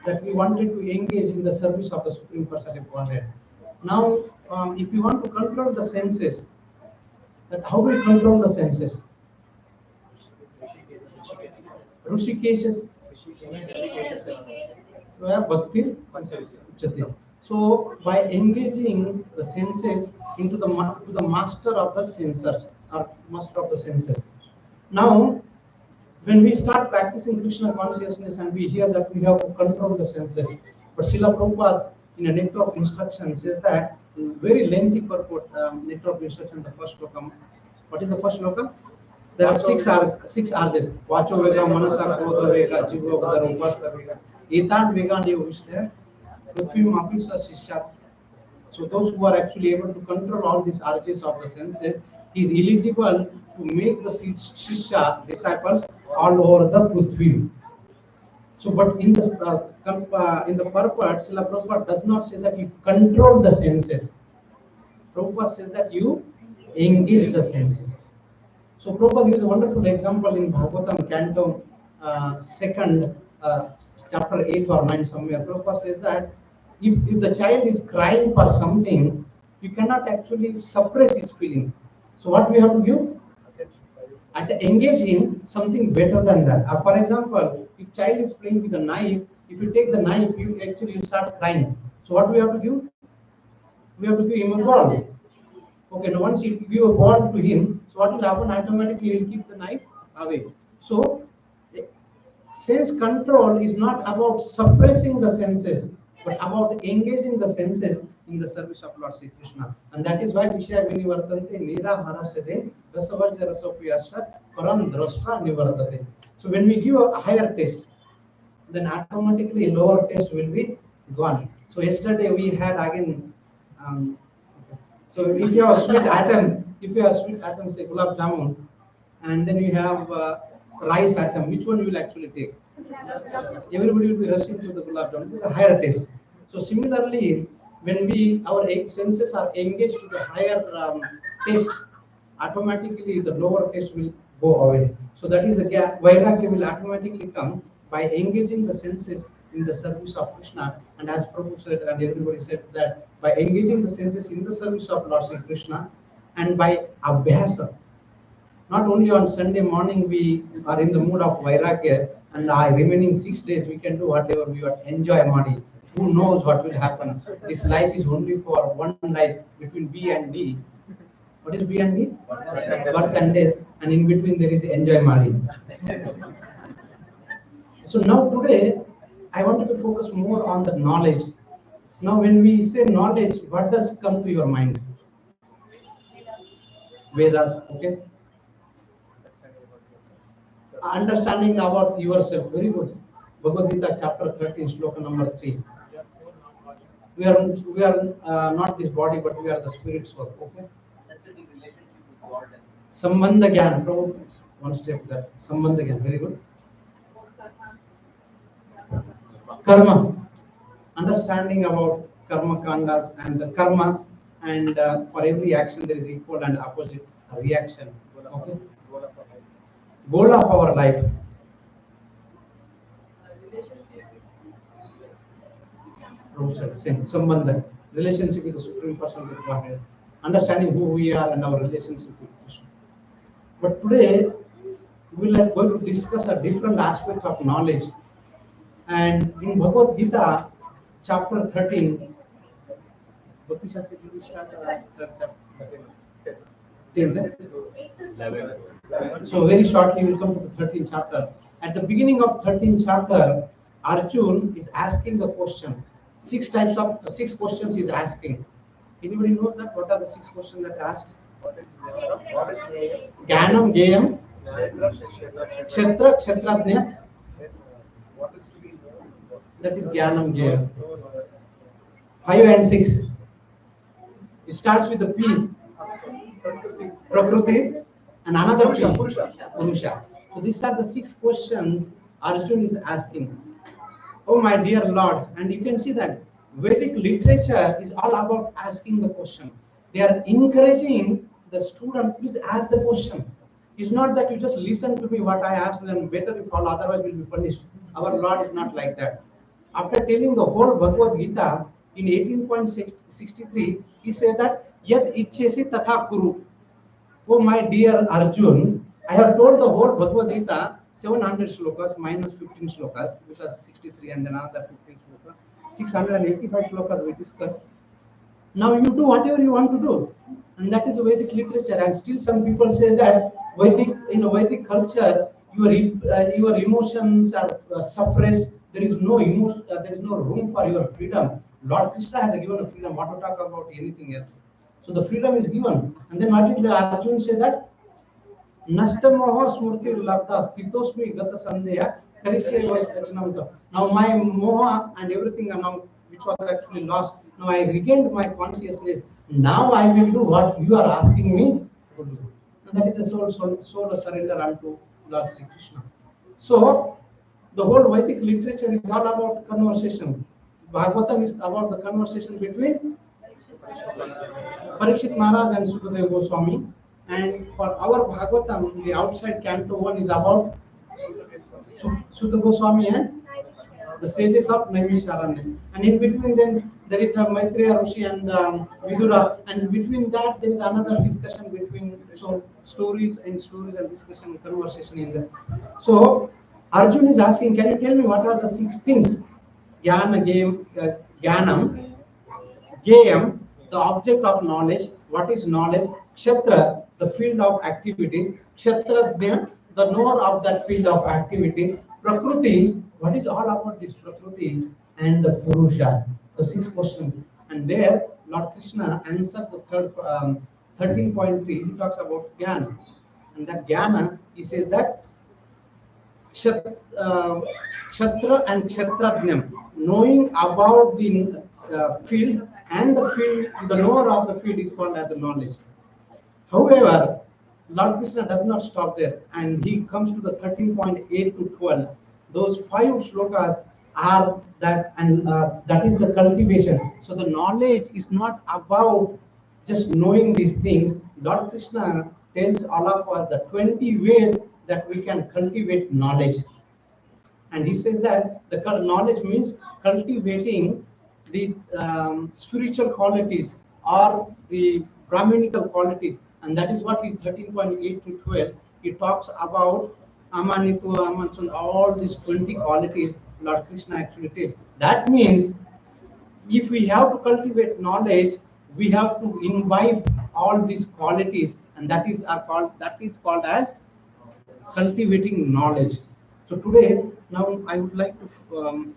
Speaker 1: that we wanted to engage in the service of the Supreme Personality of Godhead. Now, if you want to control the senses, that how do we control the senses? Rishikeshas. So, yeah, Bhakti Uchati. So, by engaging the senses into the master of the sensors or master of the senses. Now, when we start practicing Krishna consciousness and we hear that we have to control the senses, but Srila Prabhupada in a nectar of instruction says that very lengthy purport, nectar of instruction, the first lokam. What is the first lokam? There are six arches. Vacho vega, manasa, krodha vega, jiva, udara, upasta vega. Etan vega ne vishya, prithvi mapisa sishyat. So those who are actually able to control all these arches of the senses, he is eligible to make the Shishya disciples all over the Prithvi. So, but in the purport, Srila Prabhupada does not say that you control the senses. Prabhupada says that you engage the senses. So Prabhupada gives a wonderful example in Bhagavatam Canto 2nd, chapter 8 or 9 somewhere. Prabhupada says that if the child is crying for something, you cannot actually suppress his feeling. So what we have to do? And engage in something better than that. For example, if child is playing with a knife, if you take the knife, you actually start crying. So what we have to do? We have to give him a ball. Okay, now once you give a ball to him, so what will happen? Automatically he will keep the knife away. So sense control is not about suppressing the senses, but about engaging the senses in the service of Lord Sri Krishna. And that is why Vishaya Vinivartante Nira Harasade Rasavajya Rasopiyashta Param Drashta Nivartate. So when we give a higher taste, then automatically lower taste will be gone. So yesterday we had again so if you have a sweet atom, say gulab jamun, and then you have rice atom, which one you will actually take? Everybody will be rushing to the gulab jamun with a higher taste. So similarly, when our senses are engaged to the higher taste, automatically the lower taste will go away. So that is the gap. Vairagya will automatically come by engaging the senses in the service of Krishna. And as Prabhu said, and everybody said that by engaging the senses in the service of Lord Sri Krishna and by abhyasa, not only on Sunday morning we are in the mood of Vairagya and remaining 6 days we can do whatever we want, enjoy Madi. Who knows what will happen? This life is only for one life between B and D. What is B and D? Birth and death, and in between there is enjoy Madi. So now today I wanted to focus more on the knowledge. Now when we say knowledge, what does come to your mind? Vedas, okay? Understanding about yourself, very good. Bhagavad Gita chapter 13, sloka number 3. We are not this body, but we are the spirit soul, okay?
Speaker 4: Understanding relationship with God and
Speaker 1: Sambandha Gyan, probably one step there. Sambandha Gyan, very good. Karma, understanding about karma kandas and karmas, and for every action there is equal and opposite reaction. Okay. Goal of our life. Same. Sambandha, relationship with the Supreme Personality of Godhead. Understanding who we are and our relationship with Krishna. But today we are going to discuss a different aspect of knowledge. And in Bhagavad Gita, chapter 13, Bhakti Shastri, did we start third chapter? 10th. So very shortly we'll come to the 13th chapter. At the beginning of 13th chapter, Arjun is asking the question. 6 questions he is asking. Anybody knows that? What are the 6 questions that are asked? Gyanam, Gayam, Kshetra, Kshetratnya. That is Gyanam, Gayam. 5 and 6. It starts with the P. Prakriti. and another
Speaker 2: Purusha,
Speaker 1: field,
Speaker 2: Purusha.
Speaker 1: Purusha. So these are the 6 questions Arjun is asking. Oh my dear Lord, and you can see that Vedic literature is all about asking the question. They are encouraging the student, please ask the question. It's not that you just listen to me what I asked and better you follow, otherwise you will be punished. Our Lord is not like that. After telling the whole Bhagavad Gita in 18.63, he said that Yat Ichchesi Tatha Kuru. Oh my dear Arjun, I have told the whole Bhagavad Gita, 700 slokas minus 15 slokas, which was 63, and then another 15 slokas, 685 slokas we discussed. Now you do whatever you want to do, and that is Vedic literature. And still some people say that Vedic, in a Vedic culture, your emotions are suppressed. There is no emotion, there is no room for your freedom. Lord Krishna has given a freedom. What to talk about anything else? So the freedom is given. And then what did Arjun say that? Nashtamoha smurti labda sthitosmi gata sandeha karisya was rachanam. Now my moha and everything now which was actually lost, now I regained my consciousness. Now I will do what you are asking me to do. And that is the soul surrender unto Lord Sri Krishna. So the whole Vedic literature is all about conversation. Bhagavatam is about the conversation between Parikshit Maharaj and Sukadeva Goswami. And for our Bhagavatam, the outside canto 1 is about Sutta Goswami and the sages of Naimisharanya. And in between them, there is a Maitreya Rishi and Vidura. And between that, there is another discussion between stories and discussion, conversation in there. So Arjun is asking, can you tell me what are the 6 things? Jnanam, Gayam, the object of knowledge. What is knowledge? Kshetra, the field of activities. Kshetrajna, the knower of that field of activities. Prakriti, what is all about this Prakriti? And the Purusha. So 6 questions. And there, Lord Krishna answers the 13.3. He talks about Jnana. And that Jnana, he says that Kshetra and Kshetrajnam, knowing about the field, and the knower of the field is called as a knowledge. However, Lord Krishna does not stop there, and he comes to the 13.8 to 12. Those 5 shlokas are that, and that is the cultivation. So the knowledge is not about just knowing these things. Lord Krishna tells all of us the 20 ways that we can cultivate knowledge. And he says that the knowledge means cultivating the spiritual qualities or the Brahminical qualities. And that is what is 13.8 to 12. He talks about Amanitu, Amansun, all these 20 qualities Lord Krishna actually tells. That means if we have to cultivate knowledge, we have to imbibe all these qualities, and that is called as cultivating knowledge. So today, now I would like to,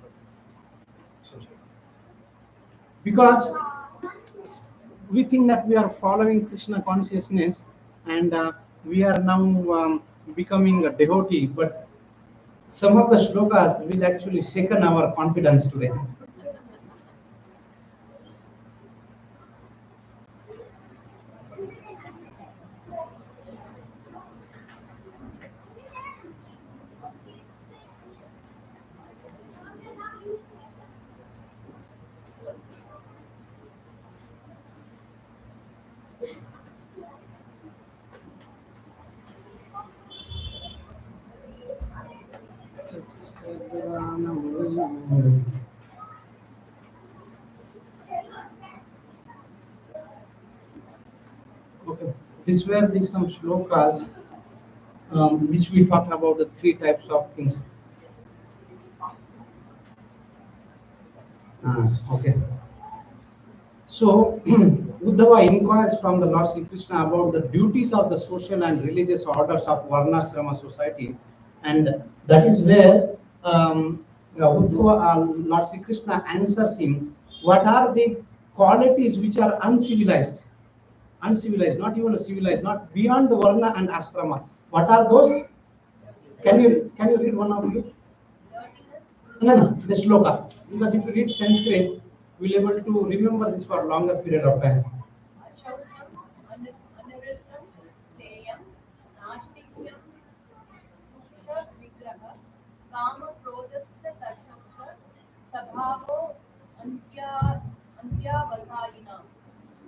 Speaker 1: because we think that we are following Krishna consciousness, and we are now becoming a devotee, but some of the shlokas will actually shaken our confidence today. Okay, these were some shlokas which we talked about the 3 types of things. Okay. So Uddhava inquires from the Lord Sri Krishna about the duties of the social and religious orders of Varnashrama society, and that is where Lord Sri Krishna answers him. What are the qualities which are uncivilized? Uncivilized, not even civilized, not beyond the Varna and Ashrama. What are those? Can you read one of you? No, the shloka. Because if you read Sanskrit, we'll be able to remember this for a longer period of time.
Speaker 5: Antya Antyavasayina.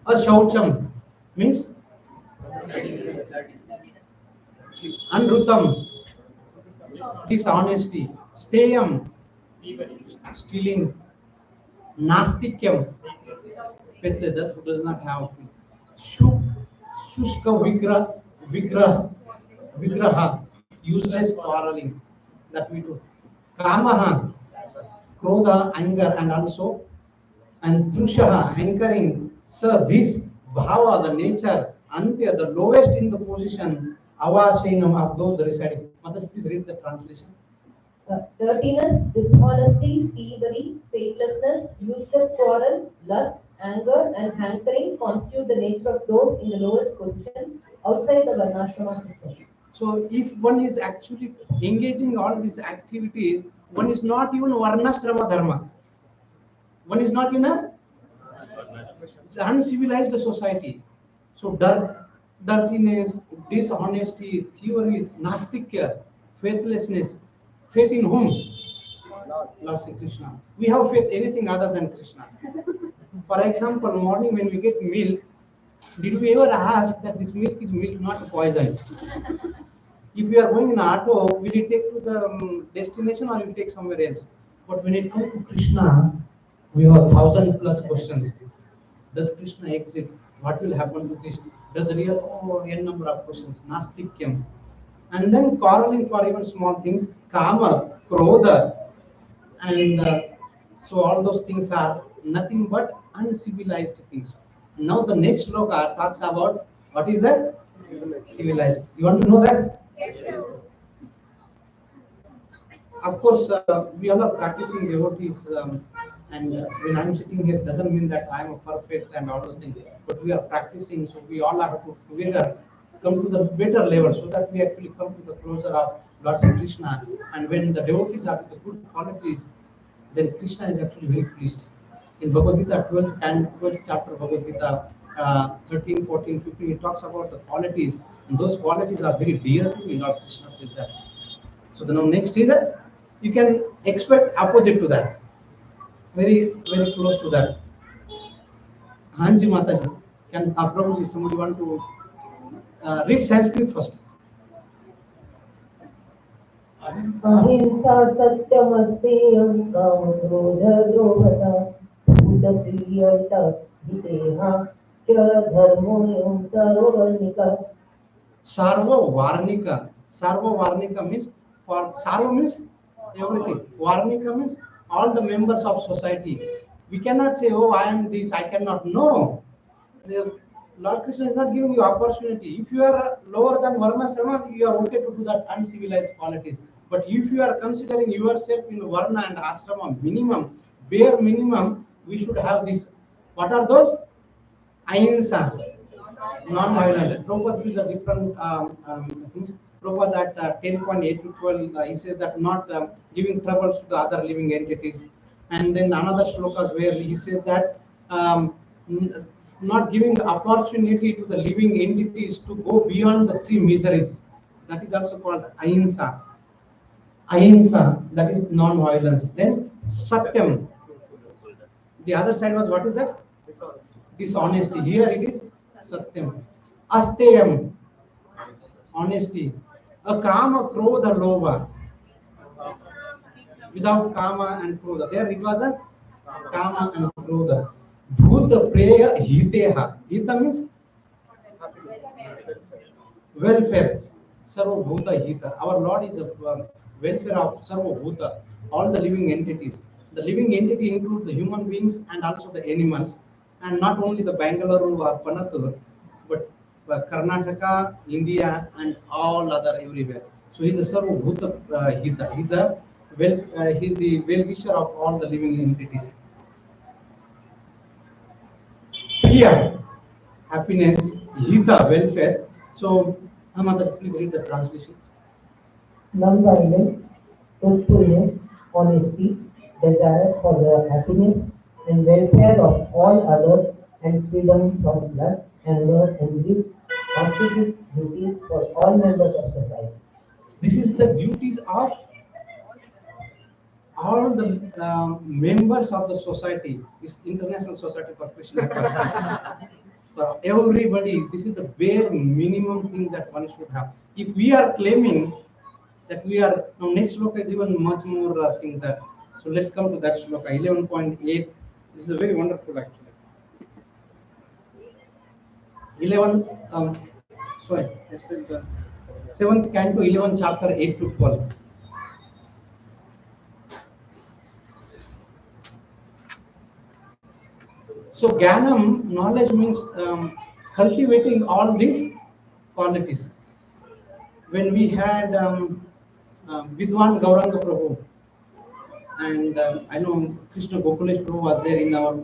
Speaker 1: Ashaucham means
Speaker 5: Dirtiness.
Speaker 1: Anrutam, dishonesty. Steyam, stealing. Nastikyam, faithless, that who does not have faith. Shuk, Shushka Vigraha, useless quarreling that we do. Kamaha, Krodha, anger, and also, and Trushaha, anchoring. Sir, this Bhava, the nature, Antya, the lowest in the position, Avashenam of those residing. Mother, please read the translation.
Speaker 6: Dirtiness, dishonesty, thievery, faithlessness, useless quarrel, lust, anger, and hankering constitute the nature of those in the lowest position outside the Varnashrama system.
Speaker 1: So if one is actually engaging all these activities, one is not even Varnashrama Dharma. One is not in a it's uncivilized society. So dirtiness, dishonesty, theories, nastikya, faithlessness, faith in whom? Lord Sri Krishna. We have faith anything other than Krishna. For example, morning when we get milk, did we ever ask that this milk is milk, not poison? If we are going in auto, will it take to the destination or will it take somewhere else? But when it comes to Krishna, we have 1,000+ questions. Does Krishna exist? What will happen to this? Does real n number of questions? Nastikyam. And then quarreling for even small things, kama, krodha, and so all those things are nothing but uncivilized things. Now the next sloka talks about what is that? Civilized. You want to know that? Of course, we all are practicing devotees, and when I'm sitting here, doesn't mean that I'm a perfect and all those things. But we are practicing, so we all have to together come to the better level, so that we actually come to the closer of Lord Sri Krishna. And when the devotees are with the good qualities, then Krishna is actually very pleased. In Bhagavad Gita, 12th chapter Bhagavad Gita, 13, 14, 15, it talks about the qualities, and those qualities are very dear to me. Lord Krishna says that. So the now next is that you can expect opposite to that, very very close to that. Hanji Mataji, can Prabhuji, somebody want to read Sanskrit first?
Speaker 6: Ahimsa satyamasteయం కామక్రోధలోభత భూతప్రియత హితేహ చ ధర్మోయం సర్వవర్ణిక.
Speaker 1: Sarva Varnika. Sarva Varnika means, for Sarva means everything. Varnika means all the members of society. We cannot say, oh, I am this, I cannot. No. The Lord Krishna is not giving you opportunity. If you are lower than Varna Srama, you are okay to do that uncivilized qualities. But if you are considering yourself in Varna and Asrama minimum, bare minimum, we should have this. What are those? Ahimsa, non-violence. Prabhupada gives a different things. Prabhupada at 10.8 to 12, he says that not giving troubles to the other living entities. And then another shlokas where he says that not giving the opportunity to the living entities to go beyond the three miseries. That is also called ahimsa. Ahimsa, that is non-violence. Then satyam. The other side was, what is that? Dishonesty. Here it is satyam. Asteyam, honesty. A kama, krodha, lova. Without kama and krodha. There it was a kama and krodha. Bhuta preya hiteha. Hita means welfare. Sarva bhuta hita. Our Lord is a welfare of sarva bhuta, all the living entities. The living entity includes the human beings and also the animals, and not only the Bangalore or Panathur, but Karnataka, India, and all other everywhere. So he's a sarva bhuta hita. He's a he's the well-wisher of all the living entities. Priya, happiness, hita, welfare. So, Amanda, please read the translation.
Speaker 6: Non-violence, truthfulness, honesty, desire for the happiness and welfare of all others, and freedom from lust, anger, and greed constitute duties for all members of society.
Speaker 1: This is the duties of all the members of the society, is International Society for Krishna Consciousness. For everybody, this is the bare minimum thing that one should have. If we are claiming that we are, now next shloka is even much more thing that, so let's come to that shloka, 11.8. This is a very wonderful actually. 11, sorry, I said 7th canto, 11 chapter 8 to 12. So Gyanam, knowledge means cultivating all these qualities. When we had Vidwan Gauranga Prabhu, and I know Krishna Gokulesh Prabhu was there in our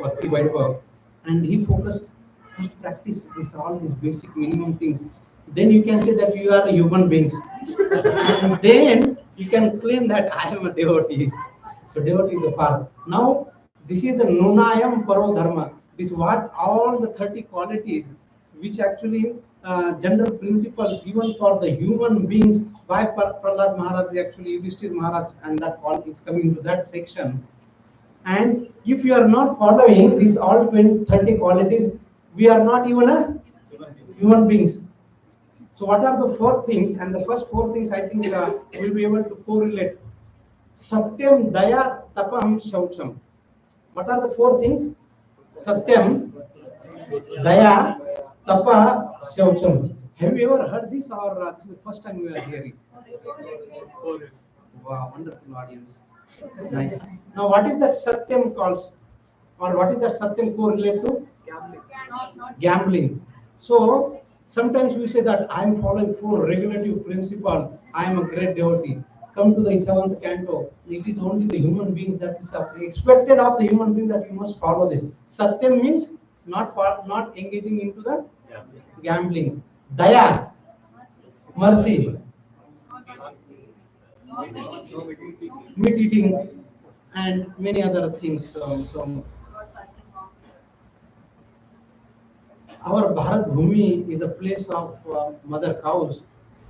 Speaker 1: Bhakti Vaibhav, and he focused, first practice this, all these basic minimum things. Then you can say that you are human beings. And then you can claim that I am a devotee. So devotee is a part. Now, this is a Nunayam Paro Dharma. This what all the 30 qualities which actually general principles even for the human beings. Why Prahlad Maharaj is actually Yudhishthir Maharaj, and that all is coming into that section. And if you are not following these all 30 qualities, we are not even a human beings. So what are the 4 things? And the first 4 things I think we'll be able to correlate. Satyam, Daya, Tapam, Shaucham. What are the 4 things? Satyam, Daya, Tapa, Shaucham. Have you ever heard this, or this is the first time we are hearing? Wow, wonderful audience. Nice. Now what is that Satyam calls? Or what is that Satyam correlate to? Gambling. So sometimes we say that I am following 4 regulative principle. I am a great devotee. Come to the 7th canto. It is only the human beings that is expected of the human being that you must follow this. Satyam means not engaging into the gambling. Daya, mercy, meat eating, and many other things. So our Bharat Bhumi is the place of mother cows,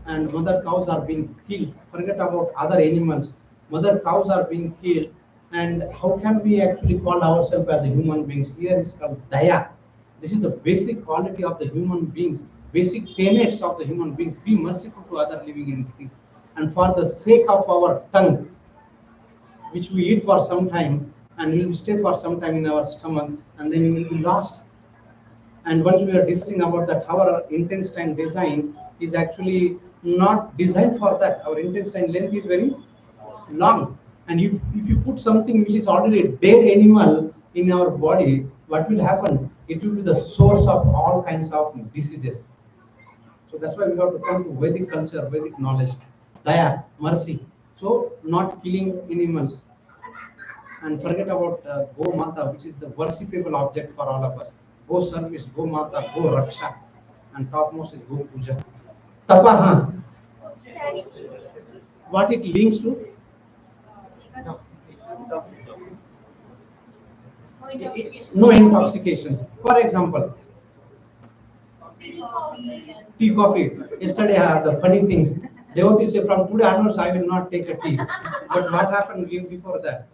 Speaker 1: and mother cows are being killed. Forget about other animals. Mother cows are being killed, and how can we actually call ourselves as human beings? Here is called Daya. This is the basic quality of the human beings, basic tenets of the human beings. Be merciful to other living entities. And for the sake of our tongue, which we eat for some time, and will stay for some time in our stomach, and then we will be lost. And once we are discussing about that, our intestine design is actually not designed for that. Our intestine length is very long. And if you put something which is already a dead animal in our body, what will happen? It will be the source of all kinds of diseases. So that's why we have to come to Vedic culture, Vedic knowledge. Daya, mercy. So not killing animals. And forget about Go Mata, which is the worshipable object for all of us. Go service, Go Mata, Go Raksha. And topmost is Go Puja. Tapaha. What it links to? No intoxications. For example, tea, coffee. Yesterday, the funny things. Devotees say, from today onwards, I will not take a tea. But what happened before that?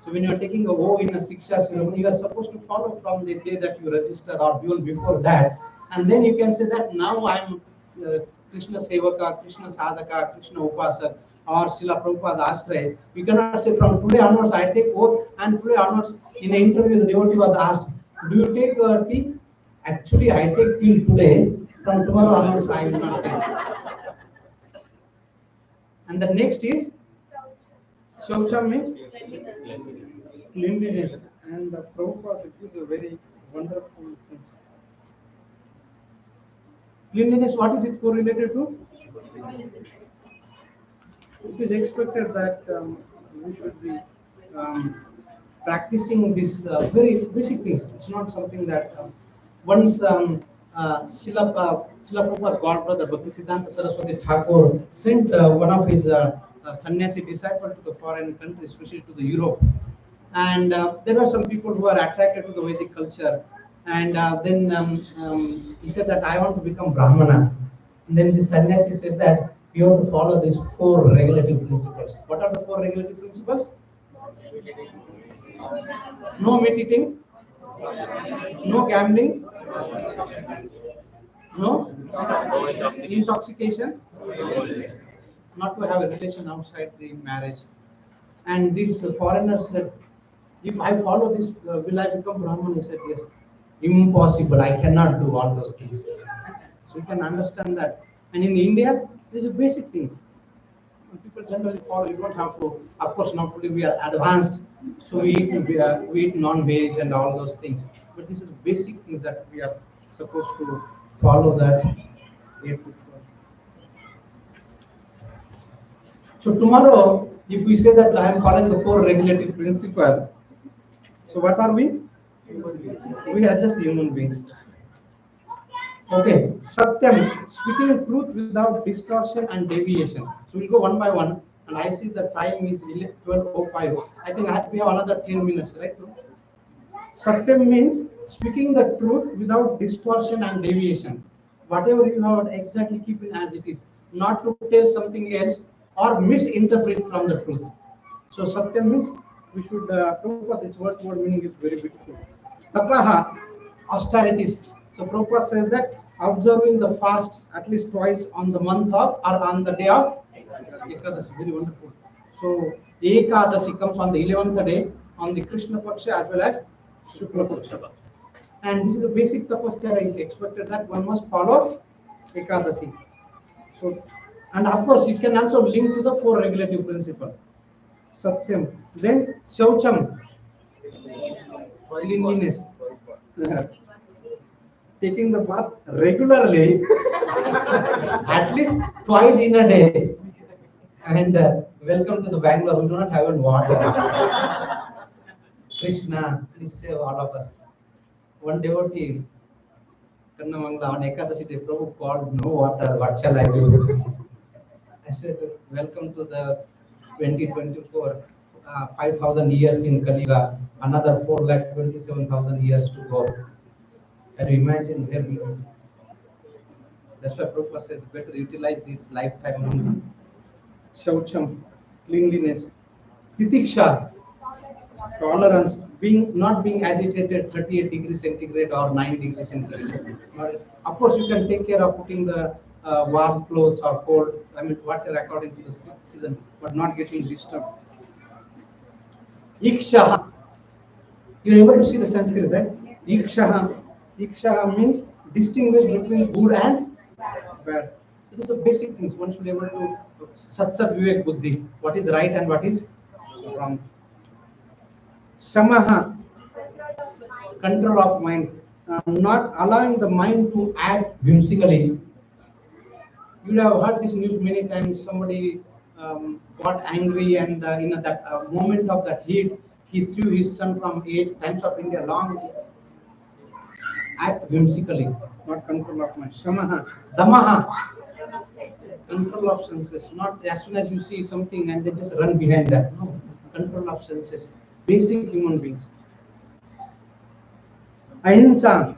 Speaker 1: So when you are taking a vow in a Siksha ceremony, you are supposed to follow from the day that you register or even before that. And then you can say that now I am Krishna Sevaka, Krishna Sadhaka, Krishna Upasak, or Srila Prabhupada Ashray. You cannot say from today onwards I take oath, and today onwards in an interview the devotee was asked, do you take tea? Actually I take till today, from tomorrow onwards I will not take. And the next is Shaucha means cleanliness. And Prabhupada gives a very wonderful thing. Cleanliness, what is it correlated to? It is expected that we should be practicing these very basic things. It's not something that once Srila Prabhupada's godbrother Bhaktisiddhanta Saraswati Thakur sent one of his sannyasi disciples to the foreign countries, especially to the Europe. And there were some people who were attracted to the Vedic culture. And then he said that I want to become Brahmana. And then the sannyasi said that you have to follow these 4 regulative principles. What are the 4 regulative principles? No meat eating, no gambling, no intoxication, not to have a relation outside the marriage. And this foreigner said, if I follow this, will I become Brahman? He said, yes. Impossible, I cannot do all those things. So you can understand that. And in India, these are basic things. People generally follow, you don't have to, of course, now today we are advanced, so we eat non-veg and all those things. But this is basic things that we are supposed to follow that. 8 to 12. So tomorrow, if we say that I am following the 4 regulative principles, so what are we? We are just human beings. Okay, Satyam, speaking truth without distortion and deviation. So we'll go one by one, and I see the time is 12:05. I think we have another 10 minutes, right? Satyam means speaking the truth without distortion and deviation. Whatever you have, exactly keep it as it is, not to tell something else or misinterpret from the truth. So Satyam means we should Prabhupada, this word meaning is very beautiful. Tapaha, austerities. So Prabhupada says that observing the fast at least twice on the month of or on the day of Ekadasi, very wonderful. So Ekadasi comes on the 11th day on the Krishna Paksha as well as Shukla Paksha. And this is the basic tapasya is expected that one must follow Ekadasi. So, and of course it can also link to the 4 regulative principles. Satyam. Then Shaucham, cleanliness. Taking the bath regularly, at least twice in a day. And welcome to the Bangalore. We do not have any water. Krishna, please save all of us. One devotee, Kannamangla, on Ekadasi day, Prabhu called, no water, what shall I do? I said, welcome to the 2024, 5,000 years in Kaliga, another 4,27,000 years to go. Can you imagine where we are? That's why Prabhupada said, better utilize this lifetime only. Shaucham, cleanliness. Titiksha, tolerance, not being agitated 38 degrees centigrade or 9 degrees centigrade. Of course, you can take care of putting the warm clothes or cold, water according to the season, but not getting disturbed. Ikshaha, you're able to see the Sanskrit, right? Ikshaha. Ikshaha means distinguish between good and bad. It is the basic things one should be able to Sat Vivek Buddhi, what is right and what is wrong. Samaha, control of mind, not allowing the mind to act whimsically. You have heard this news many times. Somebody got angry and in that moment of that heat, he threw his son from 8 times of India long. Act whimsically, not control of mind. Shamaha, Damaha, control of senses. Not as soon as you see something and then just run behind that. No, control of senses. Basic human beings. Ahimsa,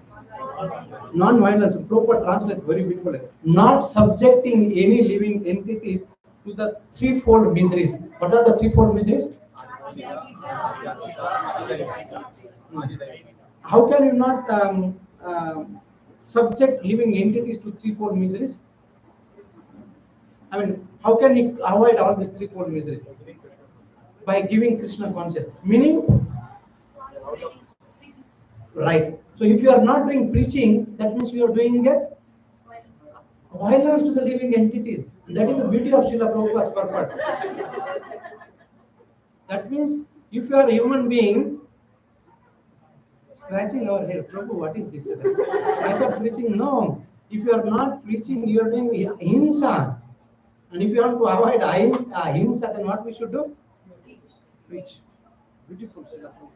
Speaker 1: non-violence. Proper translate very beautifully. Not subjecting any living entities to the threefold miseries. What are the threefold miseries? How can you not subject living entities to threefold miseries? How can you avoid all these threefold miseries? By giving Krishna consciousness. Meaning? Right. So if you are not doing preaching, that means you are doing violence to the living entities. And that is the beauty of Srila Prabhupada's purport. That means if you are a human being, scratching our head, Prabhu, what is this? I thought preaching, no. If you are not preaching, you are doing ahimsa. And if you want to avoid ahimsa, then what we should do? Preach. Beautiful, Srila Prabhupada.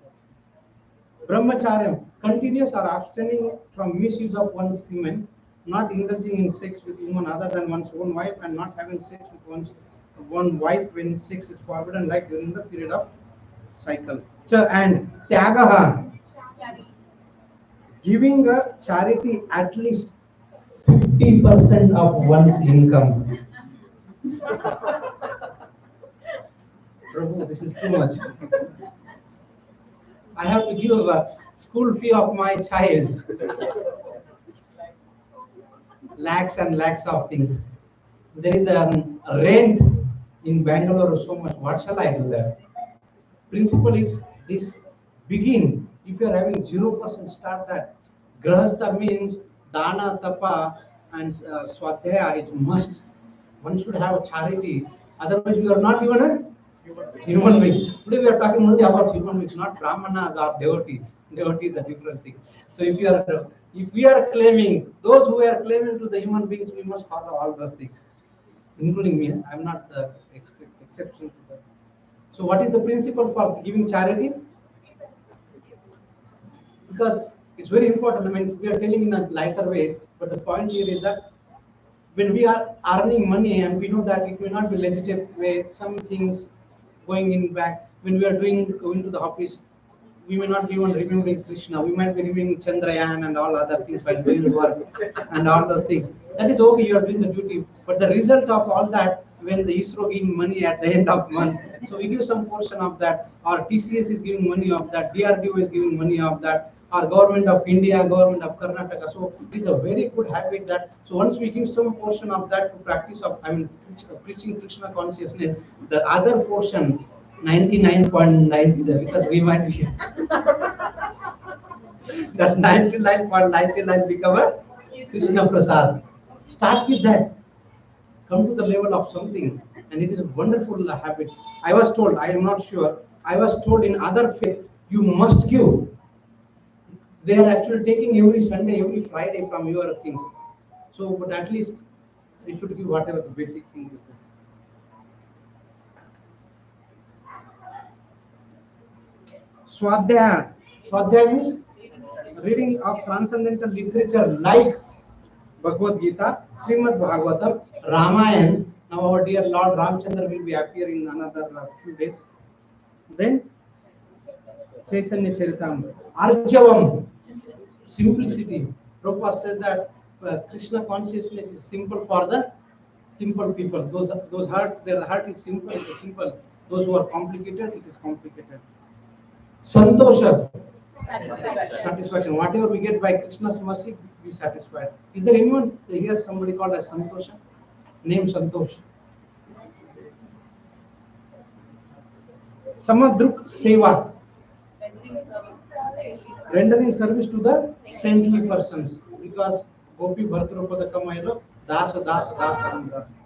Speaker 1: Brahmacharyam, continuous or abstaining from misuse of one's semen, not indulging in sex with woman other than one's own wife, and not having sex with one's wife when sex is forbidden, like during the period of cycle. And tyagaha, giving a charity at least 50% of one's income. Prabhu, this is too much. I have to give a school fee of my child. Lakhs and lakhs of things. There is a rent in Bangalore so much. What shall I do there? Principle is this: begin. If you are having 0%, start that. Grahastha means dana, tapa, and swadhyaya is must. One should have charity. Otherwise, we are not even a human being. Today we are talking only about human beings, not brahmanas or devotee. Devotee is a different thing. So if we are claiming, those who are claiming to the human beings, we must follow all those things, including me. I'm not the exception to that. So what is the principle for giving charity? Because it's very important. I mean, we are telling in a lighter way, but the point here is that when we are earning money and we know that it may not be legitimate way, some things going in back, when we are going to the office, we may not be even remembering Krishna, we might be remembering Chandrayaan and all other things while doing work and all those things. That is okay, you are doing the duty, but the result of all that, when the ISRO giving money at the end of month, so we give some portion of that, or TCS is giving money of that, DRDO is giving money of that, or government of India, government of Karnataka. So it is a very good habit that, so once we give some portion of that to practice of, I mean, preaching Krishna consciousness, the other portion, 99.90, because we might be that 99.99 become a Krishna Prasad. Start with that. Come to the level of something, and it is a wonderful habit. I was told, I am not sure, I was told in other faith, you must give. They are actually taking every Sunday, every Friday from your things. So, but at least they should give whatever the basic thing is. Swadhyaya. Swadhyaya means reading of transcendental literature like Bhagavad Gita, Srimad Bhagavatam, Ramayana. Now our dear Lord Ramchandra will be appearing in another few days. Then Chaitanya Charitamrita, Arjavam, simplicity. Prabhupada says that Krishna consciousness is simple for the simple people. Those heart, their heart is simple. It is simple. Those who are complicated, it is complicated. Santosha, satisfaction. Whatever we get by Krishna's mercy, be satisfied. Is there anyone here? Somebody called as Santosha? Name Santosh. Samadruk Seva, rendering service to the saintly persons, because Gopi Bhartrupada Kamayalo, Dasa Dasa Dasa and Dasa.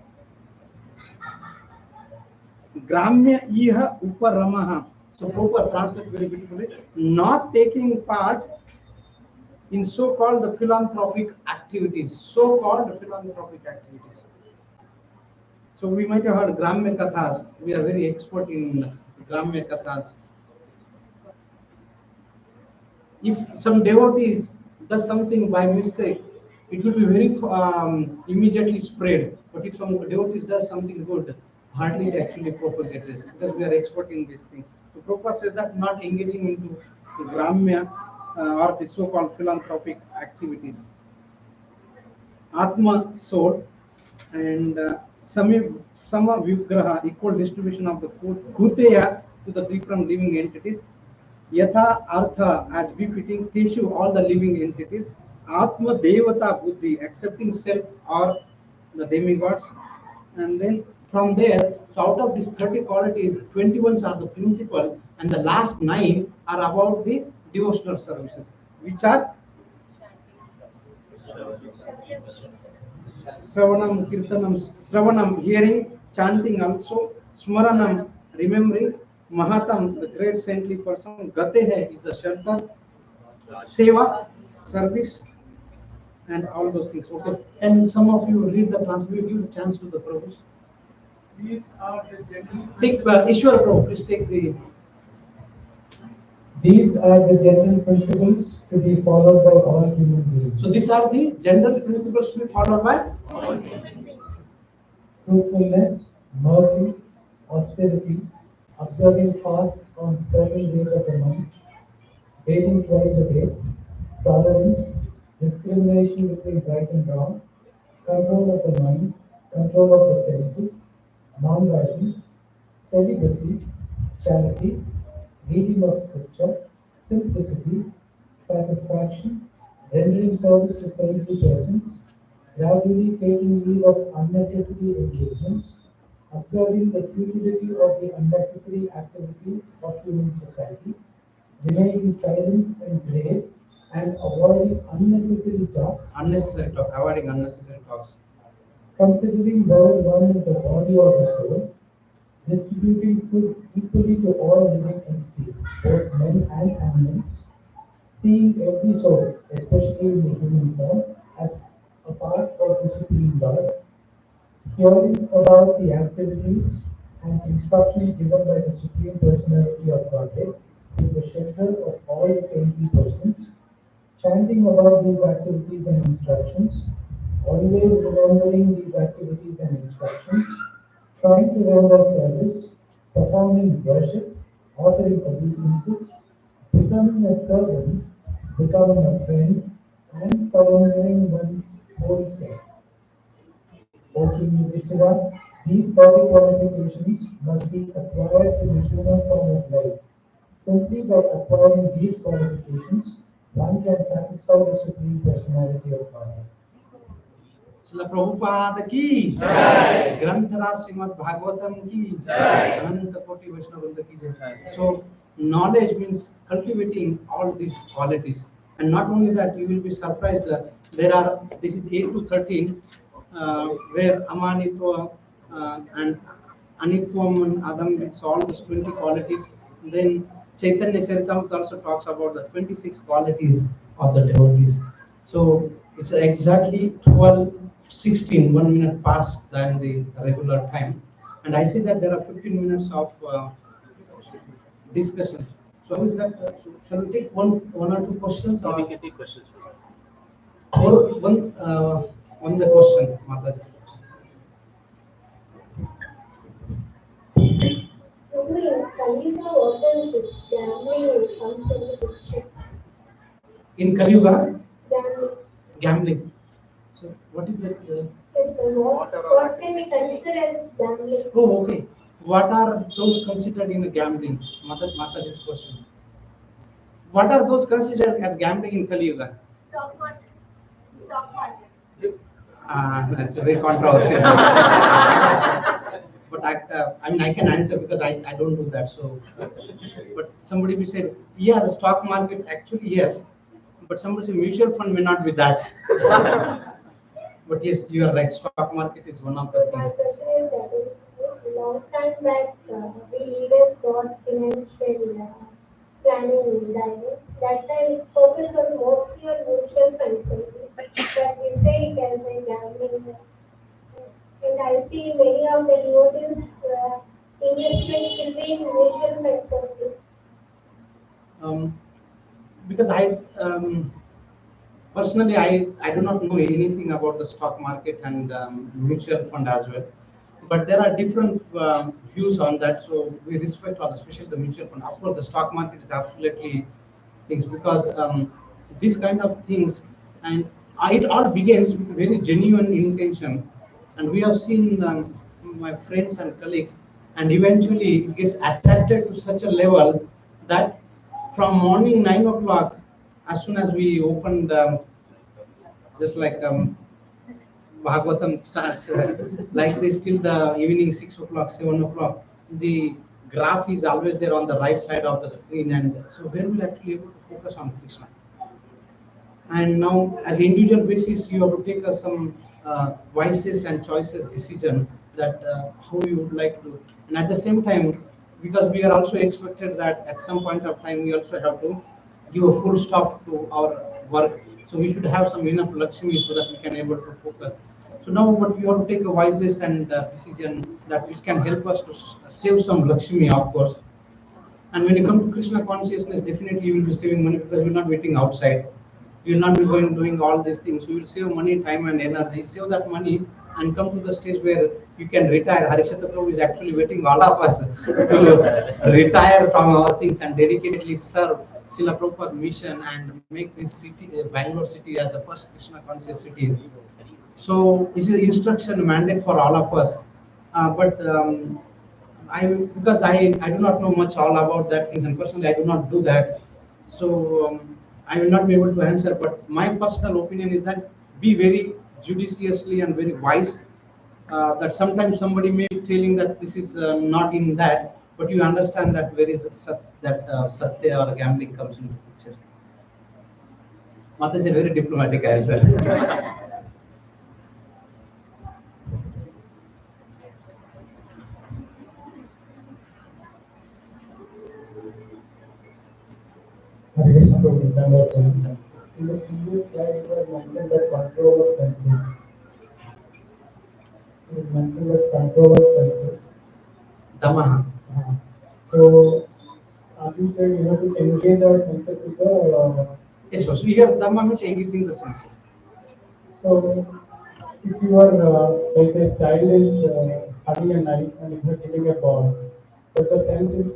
Speaker 1: Gramya Iha Uparamaha. So Prabhupada translates very beautifully. Not taking part in so-called the philanthropic activities. So-called philanthropic activities. So we might have heard Gramya Kathas. We are very expert in Gramya Kathas. If some devotees does something by mistake, it will be very immediately spread. But if some devotees does something good, hardly it actually propagates, because we are expert in this thing. So Prabhupada says that not engaging into the Gramya or the so-called philanthropic activities. Atma, soul, and Sama Vigraha, equal distribution of the food, Bhuteya, to the different living entities. Yatha Artha, as befitting, Teshu, all the living entities. Atma Devata Buddhi, accepting self or the demigods. And then from there, so out of these 30 qualities, 21 are the principal, and the last 9 are about the devotional services, which are Sravanam, Kirtanam, Sravanam, hearing, chanting also, Smaranam, remembering, Mahatam, the great saintly person, Gatehe is the shelter, Seva, service, and all those things. Okay, and some of you read the translation, give the chance to the Prabhus.
Speaker 2: These are the general
Speaker 1: Take Ishwar Prabhu, please take the.
Speaker 7: These are the general principles to be followed by all human beings.
Speaker 1: So these are the general principles to be followed by
Speaker 7: Truthfulness, mercy, austerity, observing fasts on certain days of the month, bathing twice a day, tolerance, discrimination between right and wrong, control of the mind, control of the senses, non-violence, celibacy, charity, reading of scripture, simplicity, satisfaction, rendering service to saintly persons, gradually taking leave of unnecessary engagements, observing the futility of the unnecessary activities of human society, remaining silent and grave, and avoiding unnecessary talk,
Speaker 1: Unnecessary talk, avoiding unnecessary talks.
Speaker 7: considering whether one is the body or the soul, distributing food equally to all living entities, both men and animals, seeing every soul, especially in the human form, as a part of the Supreme Lord, hearing about the activities and instructions given by the Supreme Personality of Godhead, who is the shelter of all the saintly persons, chanting about these activities and instructions, always remembering these activities and instructions, trying to render service, performing worship, offering obeisances, becoming a servant, becoming a friend, and surrendering one's whole self. O King Yudhishthira, these 30 qualifications must be acquired in the human form of life. Simply by acquiring these qualifications, one can satisfy the Supreme Personality of Godhead.
Speaker 1: Srila Prabhupada ki Jai. Granthara Srimad Bhagavatam ki Jai. Ananta Koti Vaishnavrinda ki Jai. So knowledge means cultivating all these qualities, and not only that, you will be surprised that there are, this is 8 to 13, where Amanitva and Anitvam and Adam, it's all these 20 qualities. Then Chaitanya Charitamrita also talks about the 26 qualities of the devotees. So it's exactly 12:16, 1 minute past than the regular time. And I see that there are 15 minutes of discussion. So is that, shall we take one or two questions? Or
Speaker 3: We can take questions.
Speaker 1: one the question, Mataji. In Kali Yuga, gambling. So what is that?
Speaker 8: What can we consider as gambling?
Speaker 1: Oh, okay. What are those considered in gambling? Mataji's question. What are those considered as gambling in Kali Yuga?
Speaker 8: Stock market. Stock market.
Speaker 1: That's a very controversial. But I mean, I can answer because I don't do that. So, but somebody will say, yeah, the stock market actually yes, but somebody say mutual fund may not be that. But yes, you are right. Stock market is one of the
Speaker 8: My
Speaker 1: things.
Speaker 8: question is that a long time back, we leaders got financial planning guidance. That time focus was mostly on mutual funds only. But we say it as a gambling. And I see many of the devotees investment will be in mutual funds only.
Speaker 1: Because personally, I do not know anything about the stock market and mutual fund as well. But there are different views on that. So we respect all, especially the mutual fund. Of course, the stock market is absolutely things because these kind of things, and it all begins with very genuine intention. And we have seen my friends and colleagues, and eventually it gets attracted to such a level that from morning 9 o'clock, as soon as we opened, just like Bhagavatam starts like this till the evening 6 o'clock, 7 o'clock, the graph is always there on the right side of the screen, and so where will actually able to focus on Krishna. And now, as individual basis, you have to take some wisest and choices decision that how you would like to, and at the same time, because we are also expected that at some point of time we also have to give a full stop to our work. So we should have some enough Lakshmi so that we can able to focus. So now, what we have to take a wisest and decision that which can help us to save some Lakshmi, of course. And when you come to Krishna consciousness, definitely you will be saving money because you will not waiting outside. You will not be going doing all these things. You will save money, time, and energy. Save that money and come to the stage where you can retire. Harishatra Prabhu is actually waiting all of us to retire from our things and dedicatedly serve Srila Prabhupada mission and make this city, Bangalore city, as the first Krishna conscious city. So this is instruction mandate for all of us. But I do not know much all about that things, and personally I do not do that. So I will not be able to answer. But my personal opinion is that be very judiciously and very wise. That sometimes somebody may be telling that this is not in that, but you understand that where is that satya or gambling comes into picture. That is a very diplomatic answer.
Speaker 7: In the previous slide, it was mentioned that control of senses. It was mentioned that control of senses.
Speaker 1: Damaha.
Speaker 7: So, as you said, you have to engage our senses with the.
Speaker 1: Yes, so here Dhamma means engaging the senses.
Speaker 7: So, if you are like a child is having a knife and if you are hitting a ball, but the sense is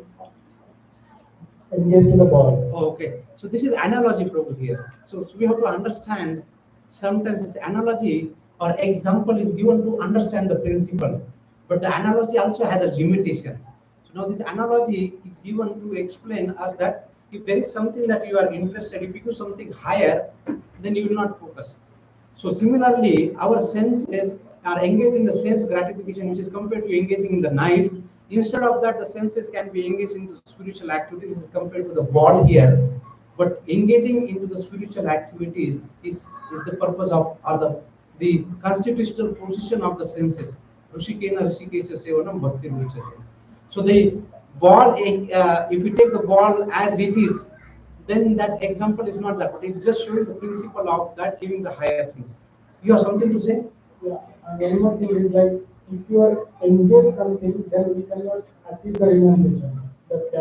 Speaker 7: engaged in the ball.
Speaker 1: Oh, okay. So this is analogy problem here. So we have to understand sometimes this analogy or example is given to understand the principle, but the analogy also has a limitation. So now this analogy is given to explain us that if there is something that you are interested, if you do something higher, then you will not focus. So similarly, our senses are engaged in the sense gratification, which is compared to engaging in the knife. Instead of that, the senses can be engaged into spiritual activities compared to the ball here. But engaging into the spiritual activities is the purpose of, or the constitutional position of the senses. Rishikena Rishikesha Sevanam Bhakti Ruchate. So the ball, if you take the ball as it is, then that example is not that, but it's just showing the principle of that giving the higher things. You have something to say?
Speaker 7: Yeah, and one more thing is like if you are engaged something, then we cannot achieve the renunciation. That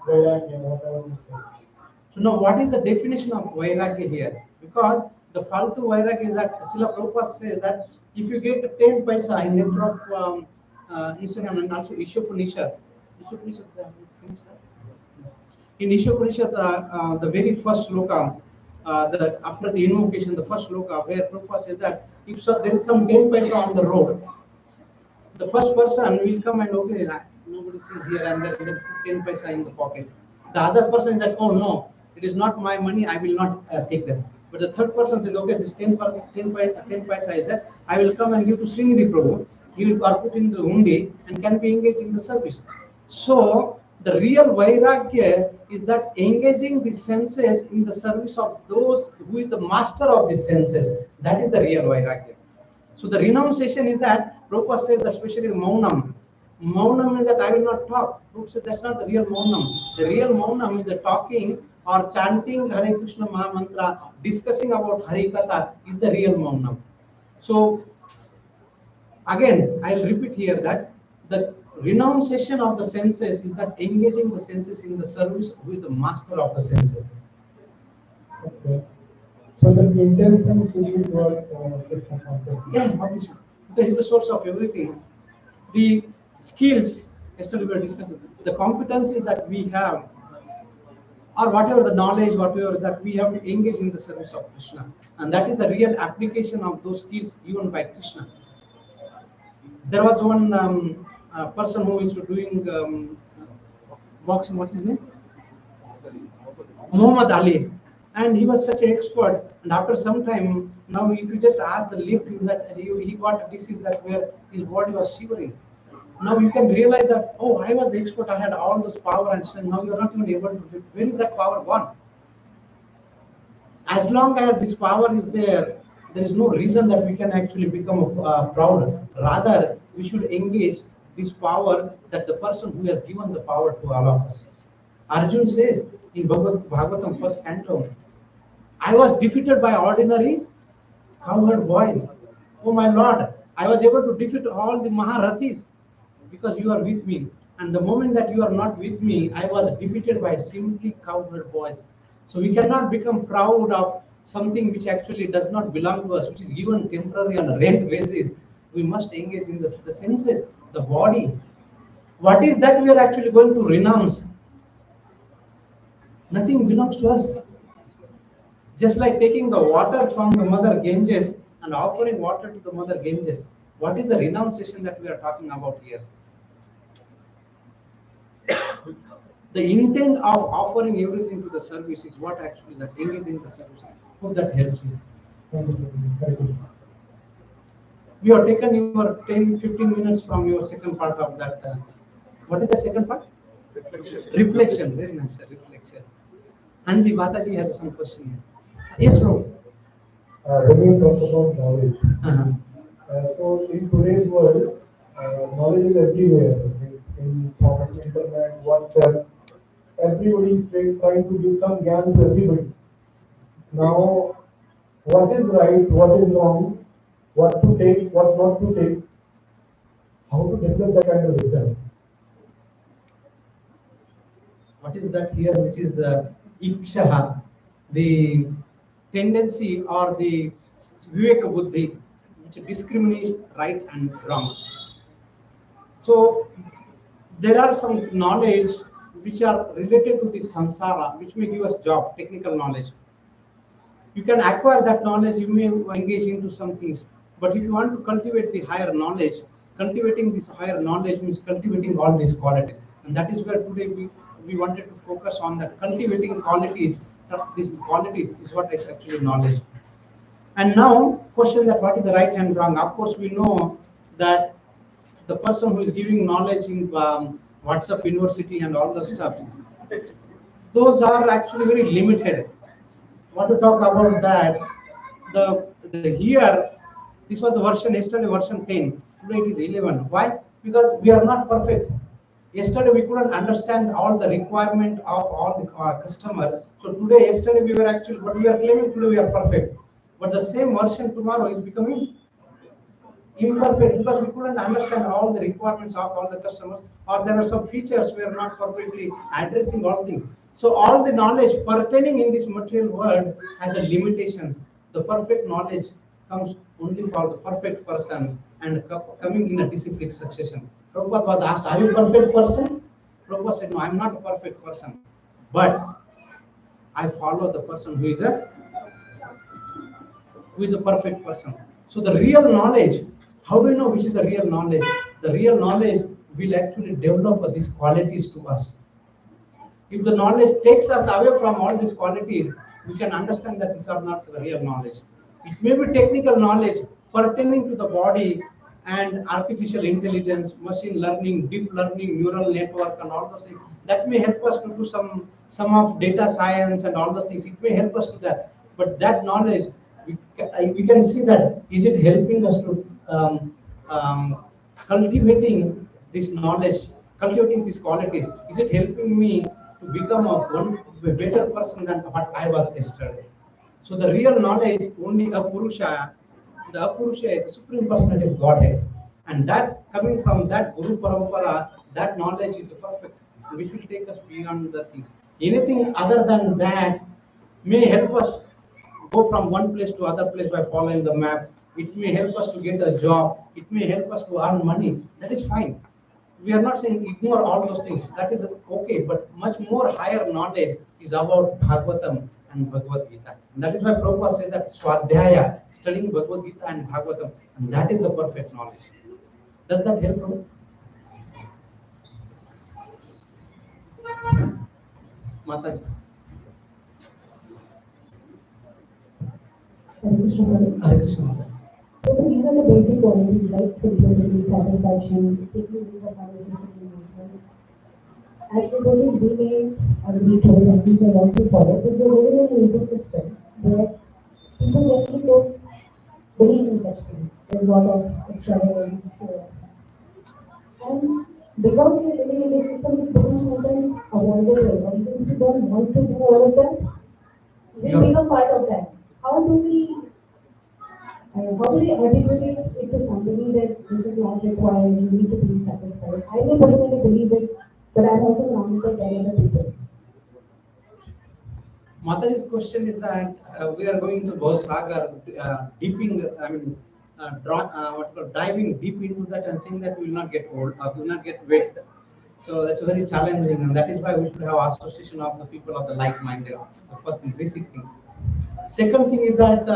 Speaker 7: vairagya, whatever you say.
Speaker 1: So now what is the definition of vairagya here? Because the faltu vairagya is that Srila Prabhupada says that if you get 10 paisa in letter of Instagram and also Ishopanishad, in Ishopanishad, the very first sloka, after the invocation, the first sloka, where Prabhupada says that if there is some 10 paisa on the road, the first person will come and okay, nobody sees here, and then put 10 paisa in the pocket. The other person is that, oh no, it is not my money, I will not take that. But the third person says, okay, this 10 paisa is that, I will come and give to Srinidhi Prabhu. He will put in the undi and can be engaged in the service. So the real vairagya is that engaging the senses in the service of those who is the master of the senses. That is the real vairagya. So the renunciation is that Prabhupada says, especially the maunam. Maunam means that I will not talk. Prabhupada says that's not the real maunam. The real maunam is the talking or chanting Hare Krishna Maha Mantra, discussing about Hari Katha is the real maunam. So again, I'll repeat here that the renunciation of the senses is that engaging the senses in the service who is the master of the senses.
Speaker 7: Okay. So the intention should be towards Krishna consciousness.
Speaker 1: Yeah, obviously. Because he's the source of everything. The skills, yesterday we were discussing, the competencies that we have, or whatever the knowledge, whatever that we have to engage in the service of Krishna. And that is the real application of those skills given by Krishna. There was one person who is doing boxing, what's his name? Muhammad Ali. And he was such an expert. And after some time, now if you just ask the lift, that he got a disease that where his body was shivering. Now you can realize that, oh, I was the expert, I had all this power and strength. Now you're not even able to do it. Where is that power gone? As long as this power is there, there is no reason that we can actually become proud. Rather, we should engage this power that the person who has given the power to all of us. Arjun says in Bhagavatam first canto, I was defeated by ordinary cowherd boys. Oh my Lord, I was able to defeat all the Maharathis because you are with me. And the moment that you are not with me, I was defeated by simply cowherd boys. So we cannot become proud of something which actually does not belong to us, which is given temporarily on a rent basis. We must engage in the senses, the body. What is that we are actually going to renounce? Nothing belongs to us. Just like taking the water from the mother Ganges and offering water to the mother Ganges. What is the renunciation that we are talking about here? The intent of offering everything to the service is what actually that engaging the service. Hope that helps you.
Speaker 7: Thank you. Very good.
Speaker 1: We have taken your 10-15 minutes from your second part of that. What is the second part? Reflection. Very nice, sir. Reflection. Anji, Mataji has some question here. Yes, bro.
Speaker 7: When you talk about knowledge,
Speaker 1: Uh-huh.
Speaker 7: so in today's world, knowledge is everywhere. In from internet, WhatsApp, everybody is trying to give some gyan to everybody. Now, what is right, what is wrong, what to take, what not to take, how to develop that kind of wisdom.
Speaker 1: What is that here, which is the ikshaha, the tendency or the viveka buddhi, which discriminates right and wrong. So there are some knowledge which are related to the sansara, which may give us job, technical knowledge. You can acquire that knowledge, you may engage into some things. But if you want to cultivate the higher knowledge, cultivating this higher knowledge means cultivating all these qualities. And that is where today we wanted to focus on that cultivating qualities. These qualities is what is actually knowledge. And now, question that what is the right and wrong? Of course, we know that the person who is giving knowledge in WhatsApp University and all the stuff, those are actually very limited. Want to talk about that? The here, this was the version yesterday, version 10. Today it is 11. Why? Because we are not perfect. Yesterday we couldn't understand all the requirement of all the customer. So today, yesterday we were actually, but we are claiming today we are perfect. But the same version tomorrow is becoming imperfect because we couldn't understand all the requirements of all the customers, or there are some features we are not perfectly addressing all things. So all the knowledge pertaining in this material world has a limitations. The perfect knowledge comes only for the perfect person and coming in a disciplined succession. Prabhupada was asked, are you a perfect person? Prabhupada said, no, I'm not a perfect person, but I follow the person who is a perfect person. So the real knowledge, how do you know which is the real knowledge? The real knowledge will actually develop these qualities to us. If the knowledge takes us away from all these qualities, we can understand that these are not the real knowledge. It may be technical knowledge pertaining to the body and artificial intelligence, machine learning, deep learning, neural network, and all those things. That may help us to do some of data science and all those things. It may help us to that. But that knowledge, we can see that is it helping us to cultivating this knowledge, cultivating these qualities. Is it helping me to become a better person than what I was yesterday? So the real knowledge, only a Purusha, the Apurusha is the Supreme Personality of Godhead. And that coming from that Guru Parampara, that knowledge is perfect, which will take us beyond the things. Anything other than that may help us go from one place to other place by following the map. It may help us to get a job. It may help us to earn money. That is fine. We are not saying ignore all those things. That is okay. But much more higher knowledge is about Bhagavatam and Bhagavad Gita. And that is why Prabhupada says that Swadhyaya, studying Bhagavad Gita and Bhagavatam, and that is the perfect knowledge. Does that help, Prabhu? Mataji. Hare Krishna.
Speaker 6: So these are the basic qualities like simplicity, satisfaction, taking leave of analysis and emotions. As the bodies we may be told and we may want to follow, but we're living in an ecosystem where people generally don't believe in such things. There's a lot of extravagance, and because we are living in these systems, it becomes sometimes avoidable. And if we don't want to do all of that, we become part of that. How do we articulate it to somebody that this is not required, you need to be satisfied? I may personally believe it, but I'm also surrounded by other people.
Speaker 1: Mataji's question is that we are going to Bhavasagar, diving deep into that and saying that we will not get old, we will not get wet. So that's very challenging, and that is why we should have association of the people of the like-minded. The first thing, basic things. Second thing is that,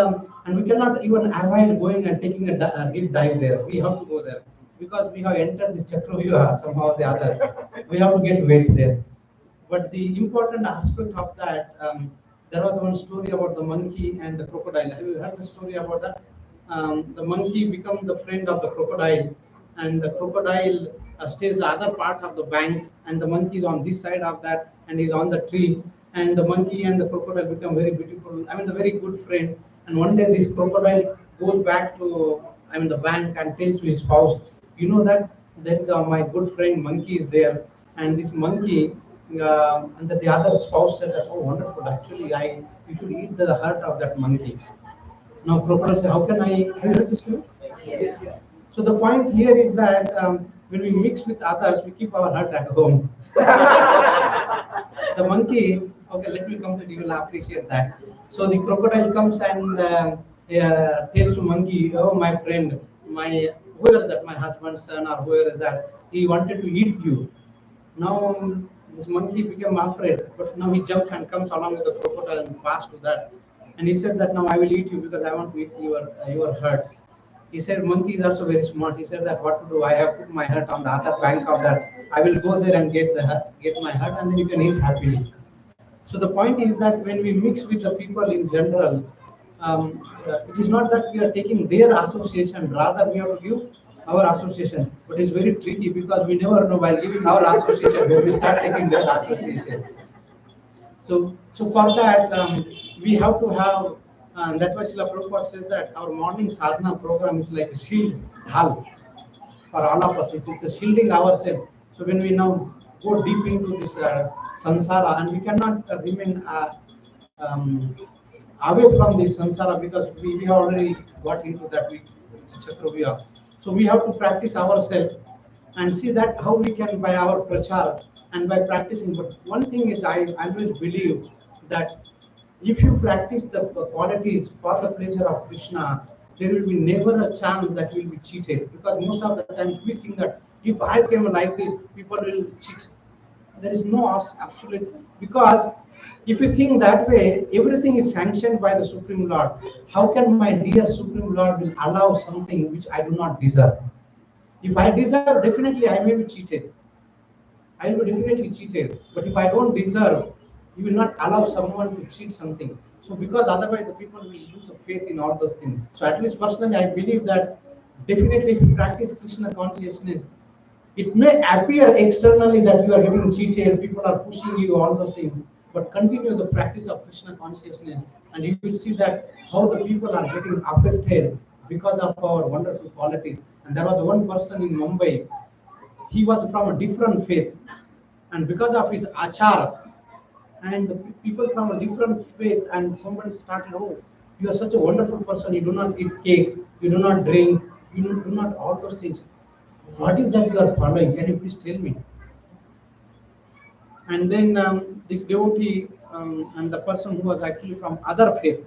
Speaker 1: and we cannot even avoid going and taking a deep dive there. We have to go there because we have entered this Chakravyuha somehow or the other. we have to get weight there. But the important aspect of that, there was one story about the monkey and the crocodile. Have you heard the story about that? The monkey become the friend of the crocodile, and the crocodile stays the other part of the bank, and the monkey is on this side of that, and is on the tree. And the monkey and the crocodile become very beautiful. I mean, the very good friend. And one day, this crocodile goes back to, I mean, the bank and tells to his spouse, you know that that's my good friend monkey is there, and this monkey. And then the other spouse said that, oh, wonderful, actually, you should eat the heart of that monkey. Now, crocodile said, how can I, have you heard this story?
Speaker 4: Yes.
Speaker 1: So the point here is that when we mix with others, we keep our heart at home. The monkey, okay, let me complete, you will appreciate that. So the crocodile comes and tells to monkey, oh, my friend, whoever that, my husband's son or whoever is that, he wanted to eat you. Now this monkey became afraid, but now he jumps and comes along with the crocodile and pass to that. And he said that now I will eat you because I want to eat your heart. He said monkey is also very smart. He said that what to do? I have put my heart on the other bank of that. I will go there and get my heart, and then you can eat happily. So the point is that when we mix with the people in general, it is not that we are taking their association, rather we have to give our association. But it's very tricky because we never know while giving our association when we start taking their association. So for that, we have to have, and that's why Srila Prabhupada says that our morning sadhana program is like a shield dhal for all of us. It's a shielding ourselves. So when we now go deep into this sansara, and we cannot remain away from this sansara because we have already got into that. It's a chakravyuha. So we have to practice ourselves and see that how we can by our prachar and by practicing. But one thing is I always believe that if you practice the qualities for the pleasure of Krishna, there will be never a chance that you will be cheated. Because most of the times we think that if I came like this, people will cheat. There is no absolute, because if you think that way, everything is sanctioned by the Supreme Lord. How can my dear Supreme Lord will allow something which I do not deserve? If I deserve, definitely I may be cheated. I will be definitely cheated. But if I don't deserve, you will not allow someone to cheat something. So because otherwise the people will lose faith in all those things. So at least personally, I believe that definitely if you practice Krishna consciousness, it may appear externally that you are getting cheated, people are pushing you, all those things. But continue the practice of Krishna consciousness, and you will see that how the people are getting affected because of our wonderful qualities. And there was one person in Mumbai, he was from a different faith, and because of his achar, and the people from a different faith, and somebody started, oh, you are such a wonderful person, you do not eat cake, you do not drink, you do not all those things. What is that you are following? Can you please tell me? And then this devotee and the person who was actually from other faith,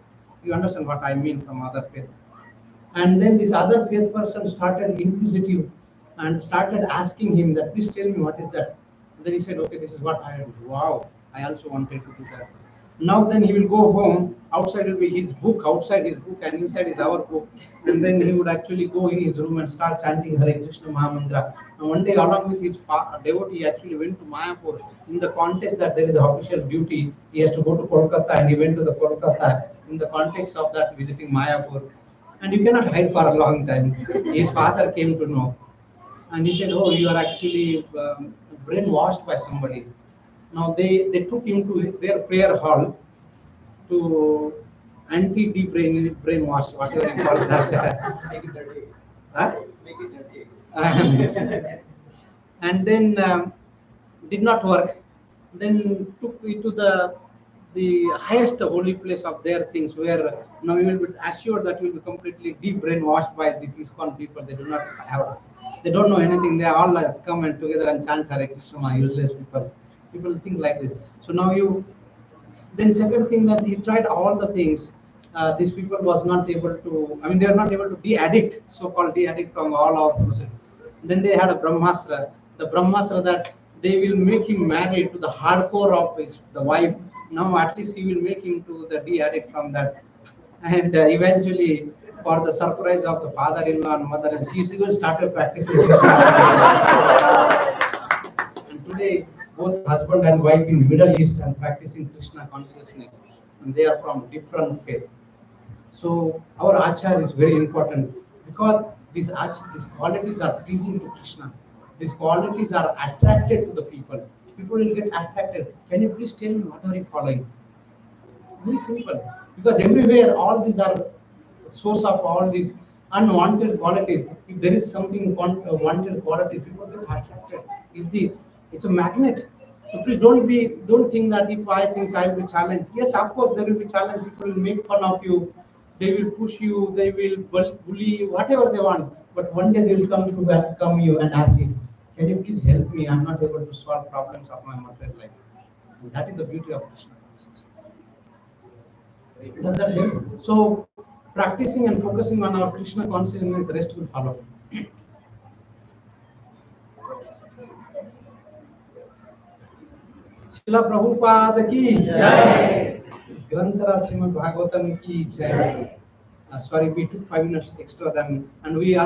Speaker 1: you understand what I mean from other faith. And then this other faith person started inquisitive and started asking him that, please tell me what is that. And then he said, okay, this is what I am. Wow, I also wanted to do that. Now then he will go home, outside will be his book, outside his book, and inside is our book. And then he would actually go in his room and start chanting Hare Krishna Mahamantra. And one day along with his devotee, he actually went to Mayapur in the context that there is official duty. He has to go to Kolkata, and he went to the Kolkata in the context of that visiting Mayapur. And you cannot hide for a long time. His father came to know. And he said, oh, you are actually brainwashed by somebody. Now they took him to their prayer hall to brainwash, whatever you call that.
Speaker 4: Make it dirty.
Speaker 1: Huh?
Speaker 4: Make it dirty.
Speaker 1: And then did not work. Then took it to the highest holy place of their things, where now you will be assured that you will be completely brainwashed by these ISKCON people. They don't know anything. They all come and together and chant Hare Krishna, useless people. People think like this. So now then second thing that he tried all the things. These people was not able to, I mean, they are not able to de-addict, so-called de-addict from all our process. Then they had a Brahmastra. The Brahmastra that they will make him married to the hardcore of the wife. Now at least he will make him to the de-addict from that. And eventually, for the surprise of the father-in-law and mother-in-law, she even started practicing. And today, both husband and wife in Middle East and practicing Krishna consciousness, and they are from different faith. So our achar is very important because these qualities are pleasing to Krishna. These qualities are attracted to the people. People will get attracted. Can you please tell me what are you following? Very simple. Because everywhere all these are source of all these unwanted qualities. If there is something wanted quality, people get attracted. It's a magnet. So please don't think that if I think I will be challenged. Yes, of course there will be challenge. People will make fun of you. They will push you. They will bully you. Whatever they want. But one day they will come you and ask you, can you please help me? I'm not able to solve problems of my material life. And that is the beauty of Krishna consciousness. Does that help? So practicing and focusing on our Krishna consciousness, rest will follow. Srila Prabhupada ki jai. Grantara Srimad Bhagavatam ki jai. Sorry, we took 5 minutes extra than, and we are